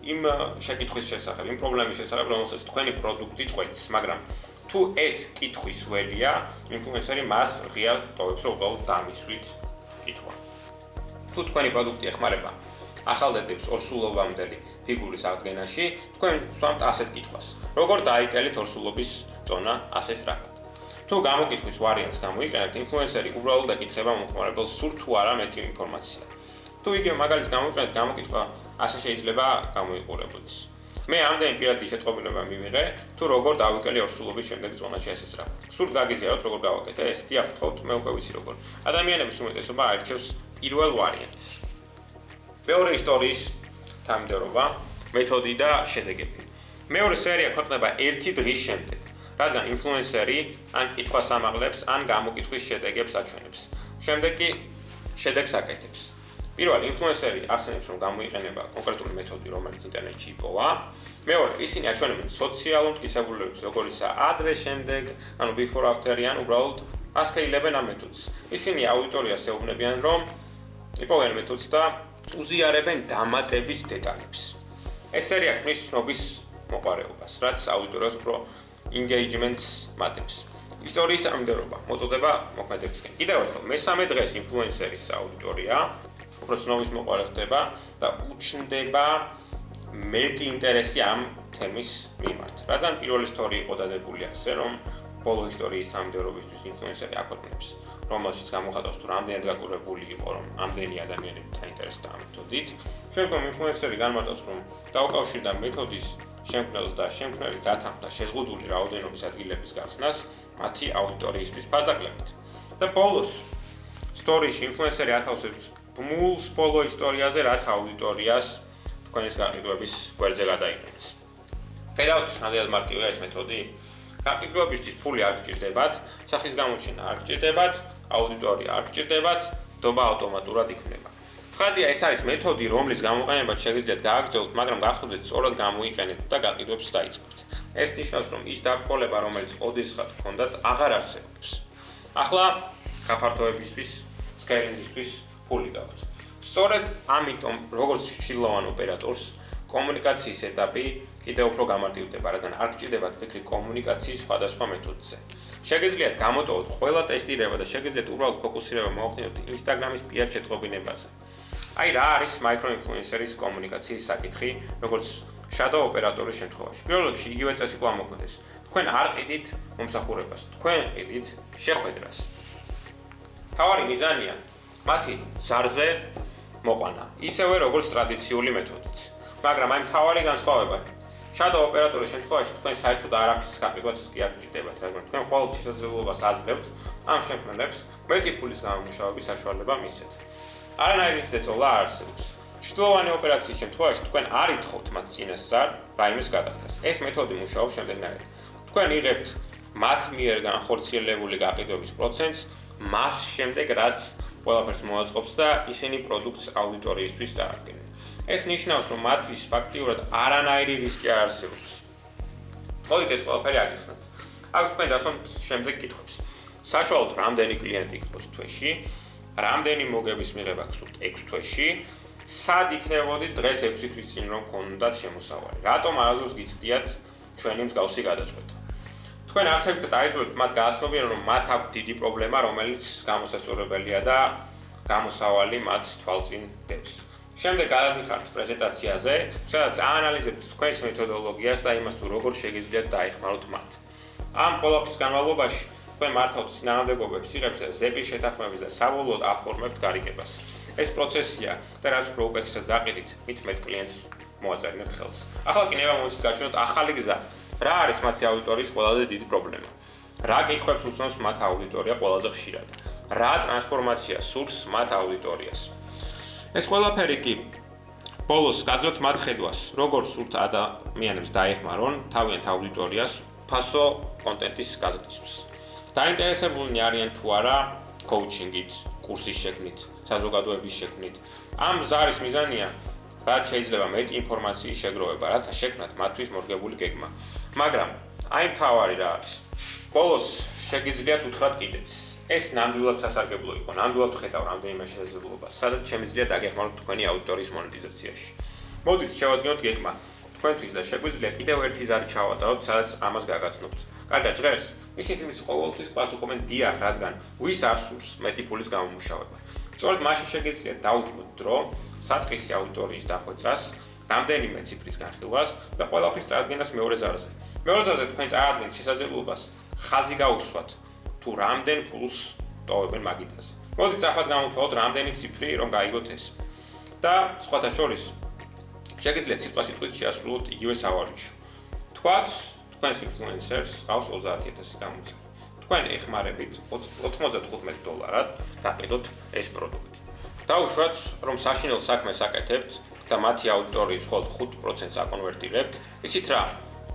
იმ შეკითხვის შესახებ, იმ პრობლემის შესახებ, რომელსაც თქვენი პროდუქტი წყვეტს, მაგრამ თუ ეს კითხვის ველია, ინფლუენსერი მას ღია ტოვებს, რომ უბრალოდ დამისვით კითხვა. თუ თქვენი პროდუქტი ეხმარება ახალდედებს ორსულობამდელი ფიგურის აღდგენაში, თქვენ სვამთ ასეთ კითხვას. როგორ დაიკელით ორსულობის წონა ასე სწრაფად? თუ გამოკითხვის ვარიანტს გამოიყენებთ, ინფლუენსერი უბრალოდ ეკითხება მომხმარებელს სურთ თუ არა მეტი ინფორმაცია. თუ იგივე მაგალითს გამოიყენებთ, გამოკითხვა ასე შეიძლება გამოიყურებოდეს. მე ამდენი პირადი შეტყობინება მივიღე, თუ როგორ დავიკელე ორსულობის შემდეგ ზონაში ასე სწრაფად. სურთ გაგიზიაროთ როგორ გავაკეთე ეს? დიახ, ვთქვათ, მე უკვე ვიცი როგორ. ადამიანების უმეტესობა აირჩევს პირველ ვარიანტს. მეორე ისტორიის თანმიმდევრობა, მეთოდი და შედეგები. მეორე სერია ქვეყნება 1 დღის შემდეგ, რადგან ინფლუენსერი ან კითხვას ამაღლებს, ან გამოკითხვის შედეგებს აჩვენებს. შემდეგ კი შედეგს აკეთებს. პირველ ინფლუენსერი ახსენებს, რომ გამოიყენება კონკრეტული მეთოდი, რომელიც ინტერნეტში იპოვა. მეორე, ისინი აჩვენებენ სოციალურ მტკიცებულებებს, როგორიცაა ადრე, შემდეგ, ანუ before after-ი, ან უბრალოდ ასკეილებენ ამ მეთოდს. ისინი აუდიტორიას ეუბნებიან, რომ იპოვენ მეთოდს და უზიარებენ დამატების დეტალებს. ეს სერია ქმნის ცნობის მოყარეობას, რაც აუდიტორიას უფრო engagement-ს მატებს. ისტორიის თანმიმდევრობა, მოწოდება მოქმედებისკენ. კიდევ ერთხელ, მესამე დღეს ინფლუენსერის აუდიტორია უფრო ცნობის მოყარე ხდება და უჩნდება მეტი ინტერესი ამ თემის მიმართ. რადგან პირველი story იყო დადებული ასე, რომ ბოლო ისტორიის თანმიმდევრობისთვის ინფლუენსერი აქვეყნებს, რომელშიც გამოხატავს თუ რამდენად გაკურებული იყო, რომ ამდენი ადამიანები დაინტერესდა ამ მეთოდით. შემდგომ ინფლუენსერი განმარტავს, რომ დაუკავშირდა მეთოდის შემქმნელს და შემქმნელი დათანხმდა შეზღუდული რაოდენობის ადგილების გახსნას მათი აუდიტორიისთვის ფასდაკლებით. და ბოლოს სტორიში ინფლუენსერი ათავსებს ბმულს ბოლო ისტორიაზე, რაც აუდიტორიას თქვენის გაყიდვების გვერდზე გადაიყენეს. ხედავთ, რამდენად მარტივია ეს მეთოდი? გაყიდვებისთვის ფული არ გჭირდებათ, სახის გამოჩენა არ გჭირდებათ, აუდიტორია არ გჭირდებათ, ნდობა ავტომატურად იქმნება. ცხადია, ეს არის მეთოდი, რომლის გამოყენებაც შეგიძლიათ გააგრძელოთ, მაგრამ გახსოვდეთ სწორად გამოიყენეთ და გაყიდვებს დაიწყებთ. ეს ნიშნავს, რომ ის დაბრკოლება, რომელიც ოდესღაც გქონდათ, აღარ არსებობს. ახლა გაფართოებისთვის, სკეილინგისთვის ფული გაქვთ. სწორედ ამიტომ, როგორც შილოვან ოპერატორს, კომუნიკაციის ეტაპი კიდევ უფრო გამარტივდება, რადგან არ გჭირდებათ ფიქრი კომუნიკაციის სხვადასხვა მეთოდზე. შეგიძლიათ გამოტოვოთ ყველა ტესტირება და შეგიძლიათ უბრალოდ ფოკუსირება მოახდინოთ Instagram-ის PR შეტყობინებაზე. აი რა არის მაიკროინფლუენსერის კომუნიკაციის საკითხი, როგორც shadow ოპერატორის შემთხვევაში. პირველ რიგში იგივე წესი გვამოქმედებს. თქვენ არ ყიდით მომსახურებას, თქვენ ყიდით შეხვედრას. თავარი მიზანია მათი ზარზე მოყვანა, ისევე როგორც ტრადიციული მეთოდით. მაგრამ აი მთავარი განსხვავება shadow ოპერატორის შემთხვევაში თქვენ საერთოდ არაფრის გაყიდვას კი არ გჭირდებათ, რადგან თქვენ ყოველ შესაძლებლობას აძლევთ ამ შემქმნელებს მეტი ფულის გამომუშავების საშუალება მისცეთ. არანაირი შეწოლა არ არსებობს. შტილოვანი ოპერაციის შემთხვევაში თქვენ არ ითხოვთ მათ წინასწარ რაიმეს გადახდას. ეს მეთოდი მუშაობს შემდეგნაირად. თქვენ იღებთ მათ მიერ განხორციელებული გაყიდვების პროცენტს, მას შემდეგ რაც ყველაფერს მოაწყობს და ისინი პროდუქტს აუდიტორიისთვის წარადგენენ. ეს ნიშნავს, რომ მათთვის ფაქტიურად არანაირი რისკი არ არსებობს. მოდით ეს ყველაფერი აგიხსნათ. აქ თქვენ დასვამთ შემდეგ კითხვებს. საშუალოდ რამდენი კლიენტი გყავს თვეში? რამდენი მოგების მიღება გსურთ 6 თვეში? სად იქნებოდით დღეს 6 თვის წინ რომ გქონდათ შემოსავალი? რატომ არასდროს გიცდიათ ჩვენი მსგავსი გადაწყვეტა? თქვენ არსებით დაიძულებთ მათ გააცნობიან, რომ მათ აქვს დიდი პრობლემა, რომელიც გამოსასწორებელია და გამოსავალი მათ თვალწინ დებს. შემდეგ გადადიხართ პრეზენტაციაზე, სადაც აანალიზებთ თქვენს მეთოდოლოგიას და იმას, თუ როგორ შეგიძლიათ დაეხმაროთ მათ. ამ ყველაფრის განმავლობაში თქვენ მართავთ წინააღმდეგობებს, იღებთ ზეპის შეთანხმების და საბოლოოდ აფორმებთ გარიგებას. ეს პროცესია და რაც უფრო უკეთესად გაყიდით, მით მეტ კლიენტს მოაწერინებთ ხელს. ახლა კი ნება მომცეთ გაჩვენოთ ახალი გზა. რა არის მათი აუდიტორიის ყველაზე დიდი პრობლემა? რა კითხვებს უსვამს მათ აუდიტორია ყველაზე ხშირად? რა ტრანსფორმაცია სურს მათ აუდიტორიას? ეს ყველაფერი კი ბოლოს გაძლევთ მათ ხედვას, როგორ სურთ ადამიანებს დაეხმარონ თავიანთ აუდიტორიას ფასო კონტენტის გაზრდისთვის. დაინტერესებულნი არიან თუ არა კოუჩინგით, კურსის შექმნით, საზოგადოების შექმნით. ამ ზარის მიზანია რაც შეიძლება მეტი ინფორმაციის შეგროვება, რათა შექმნათ მათთვის მორგებული გეგმა. მაგრამ აი მთავარი რა არის? ბოლოს შეგიძლიათ უთხრათ კიდეც. ეს ნამდვილად სასარგებლო იყო, ნამდვილად ხედავ რამდენიმე შესაძლებლობას, სადაც შემიძლია დაგეხმაროთ თქვენი აუდიტორიის მონეტიზაციაში. მოდით შევადგინოთ გეგმა თქვენთვის და შეგვიძლია კიდევ ერთი ზარი ჩავატაროთ, სადაც ამას გაგაცნობთ. კარგად ჟღერს? ისინი იმის ყოველთვის პასუხობენ დიახ, რადგან ვის არ სურს მეტი ფულის გამომუშავება. სწორედ მაშინ შეგიძლიათ დაუთმოთ დრო, საწყისი აუდიტორიის დახვეწას, რამდენიმე ციფრის განხილვას და ყველაფრის წარდგენას მეორე ზარზე. მეორე ზარზე თქვენ წარადგენთ შესაძლებლობას ხაზი გაუსვათ, თუ რამდენ ფულს ტოვებენ მაგიტაზე. მოდით წახვალ გამოვთვალოთ რამდენი ციფრი რომ გაიგოთ ეს. და სხვათა შორის შეგიძლიათ სიტყვასიტყვით შეასრულოთ იგივე სავარჯიშო. თქვათ, თქვენს ინფლუენსერს ყავს 30000 გამოცემული. თქვენ ეხმარებით $95 გაყიდოთ ეს პროდუქტი. დაუშვათ, რომ საშინელ საქმეს აკეთებთ და მათი აუდიტორიის მხოლოდ 5%-ს აკონვერტირებთ, ისიც რა?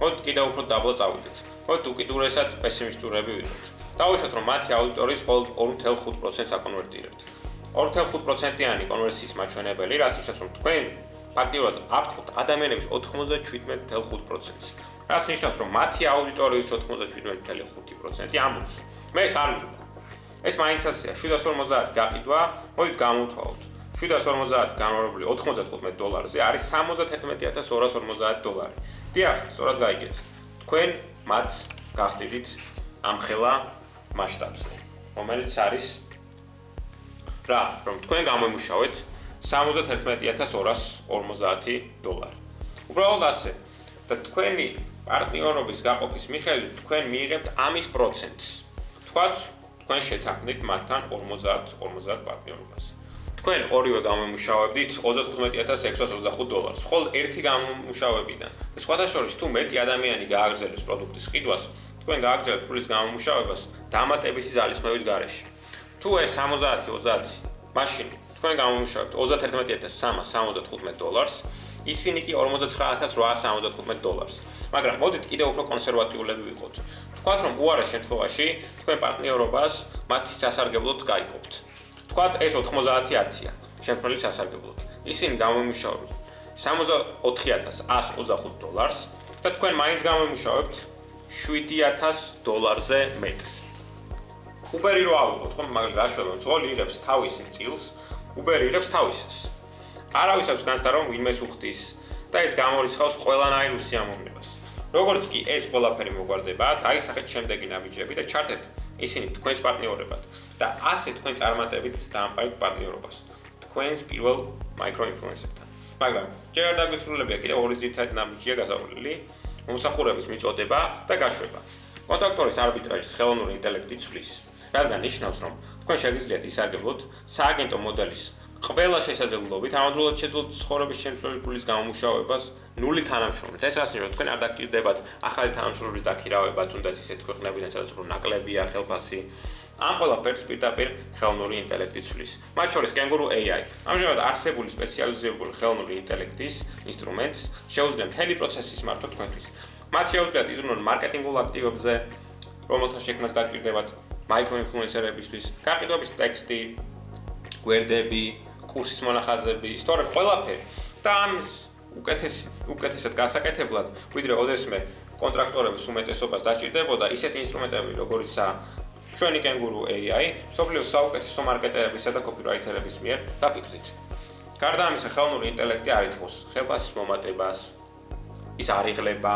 მოდით კიდევ უფრო დაბლა წავიდეთ. მოდით უკიდურესად პესიმისტურები ვიყოთ. დაუშვათ, რომ მათი აუდიტორიის მხოლოდ 2.5%-ს აკონვერტირებთ. 2.5%-იანი კონვერსიის მაჩვენებელი, რაც ნიშნავს, რომ თქვენ ფაქტიურად აფრთხოთ ადამიანების 97.5%-ს. რაც ნიშნავს, რომ მათი აუდიტორიის 97.5% ამბობს. მე ეს არ მინდა. ეს მაინც ასეა, 750 გაყიდვა, მოდით გამოვთვალოთ. 750 განმავლობილი $95-ზე არის $71250. დიახ, სწორად გაიგეთ. თქვენ მათ გახდიდით ამხელა მასშტაბზე, რომელიც არის რა, რომ თქვენ გამომუშავეთ $71250. უბრალოდ ასე. და თქვენი პარტნიორობის გაყოფის მიხედვით თქვენ მიიღებთ ამის პროცენტს. თქვათ, თქვენ შეთანხმდით მათთან 50-50 პარტნიორობას. თქვენ ორივე გამომუშავებდით $35625, ხოლო ერთი გამომუშავებიდან. სხვათა შორის თუ მეტი ადამიანი გააგრძელებს პროდუქტის ყიდვას, თქვენ გააგრძელებთ ფულის გამომუშავებას დამატებითი ძალისხმევის გარეშე. თუ ეს 70-30, მაშინ თქვენ გამომუშავებთ $31375, ისინი კი $49875. მაგრამ მოდით კიდევ უფრო კონსერვატიულები ვიყოთ. თქვათ, რომ უარეს შემთხვევაში თქვენ პარტნიორობას მათი სასარგებლოდ გაიყოფთ. თქვათ, ეს 90-10-ია შემქმნელი სასარგებლოდ. ისინი გამომუშავებთ $64125 და თქვენ მაინც გამომუშავებთ $7000-ზე მეტს. Uberi რო ავიღოთ, ხომ, მაგრამ რა შეიძლება, ძღოლი იღებს თავის წილს, Uberi იღებს თავისას. არავის აქვს განცდა რომ ვინმეს უხდის და ეს გამორიცხავს ყველანაირ უსიამოვნებას. როგორც კი ეს ყველაფერი მოგვარდება, დაისახეთ შემდეგი ნაბიჯები და ჩართეთ ისინი თქვენს პარტნიორებად და ასე თქვენ წარმატებით დაამყარეთ პარტნიორობას თქვენს პირველ მაიკროინფლუენსერთან. მაგრამ ჯერ არ დაგვისრულებია კიდევ ორი ძირითადი ნაბიჯია გაზარული, მომსახურების მიწოდება და გაშვება. კონტრაქტორის არბიტრაჟის ხელოვნური ინტელექტი ცვლის, რადგან ნიშნავს, რომ თქვენ შეგიძლიათ ისარგებლოთ სააგენტო მოდელის ყველა შესაძლებლობით, ამავდროულად შეძლოთ ცხოვრების შემცვლელი ფულის გამომუშავებას ნული თანამშრომლით. ეს რას ნიშნავს, თქვენ არ დაგჭირდებათ ახალი თანამშრომლების დაქირავება, თუნდაც ისეთ ქვეყნებიდან, სადაც უფრო ნაკლებია ხელფასი. ამ ყველაფერს პირდაპირ ხელოვნური ინტელექტი ცვლის. მათ შორის კენგურუ AI. ამჟამად არსებული სპეციალიზებული ხელოვნური ინტელექტის ინსტრუმენტს შეუძლია მთელი პროცესის მართვა თქვენთვის. მათ შეუძლიათ იზრუნონ მარკეტინგულ აქტივებზე, რომელთა შექმნას დაგჭირდებათ მაიკროინფლუენსერებისთვის, გაყიდვების ტექსტი, გვერდები, კურსის მონახაზები, სწორედ ყველაფერი. და ამის უკეთესად გასაკეთებლად, ვიდრე ოდესმე კონტრაქტორების უმეტესობას დაჭირდებოდა ისეთი ინსტრუმენტები, როგორიცაა ჩვენი კენგურუ AI, მსოფლიოს საუკეთესო მარკეტერებისა და კოპირაითერების მიერ დაფიქრდით. გარდა ამისა, ხელოვნური ინტელექტი არ ითხოვს ხელფასის მომატებას, ის არ იღლება,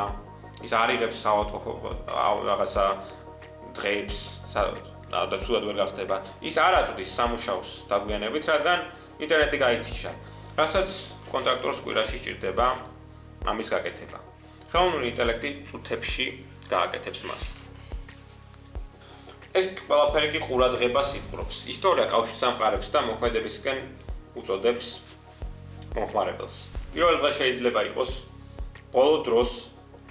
ის არ იღებს რაღაცა დღეებს, და ცუდად ვერ გახდება. ის არ აწვდის სამუშაოს დაგვიანებით, რადგან ინტერნეტი გაითიშა, რასაც კონტრაქტორს კვირაში სჭირდება ამის გაკეთება. ხელოვნური ინტელექტი წუთებში გააკეთებს მას. ეს ყველაფერი კი ყურადღებას იპყრობს. ისტორია კავშირს ამყარებს და მოქმედებისკენ უწოდებს მომხმარებელს. პირველ დღეს შეიძლება იყოს ბოლო დროს,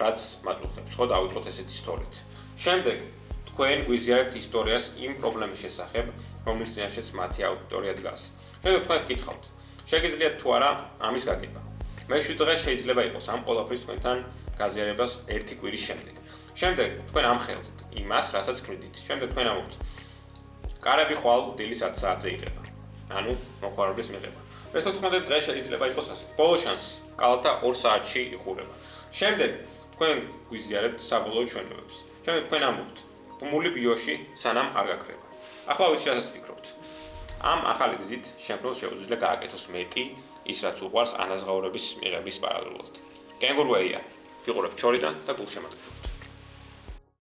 რაც მაწუხებს, ხო დავიწყოთ ესეთ ისტორიით. შემდეგ თქვენ გვიზიარებთ ისტორიას იმ პრობლემის შესახებ, რომლის წინაშეც მათი აუდიტორია დგას. შემდეგ თქვენ გკითხავთ, შეგიძლიათ თუ არა ამის გაკეთება. მე-7 დღეს შეიძლება იყოს ამ ყველაფრის თქვენთან გაზიარებას 1 კვირის შემდეგ. შემდეგ თქვენ ამხელთ იმას, რასაც ქმნით. შემდეგ თქვენ ამბობთ, კარები ხვალ დილის 10 საათზე იღება. ანუ მოხმარების მიღება. მე-14 დღეს შეიძლება იყოს ასე. ბოლო შანსი, კალთა 2 საათში იხურება. შემდეგ თქვენ გვიზიარებთ საბოლოო ჩვენებებს. შემდეგ თქვენ ამბობთ, მული ბიოში სანამ არ გაქრება. ახლა ვიცი რასაც ფიქრობთ. ამ ახალი გზით შემქმნელს შეუძლია გააკეთოს მეტი ის რაც უყვარს ანაზღაურების მიღების პარალელურად. კენგურუ AI. ვიყურებთ ჩორიდან და გულშემატკივრად.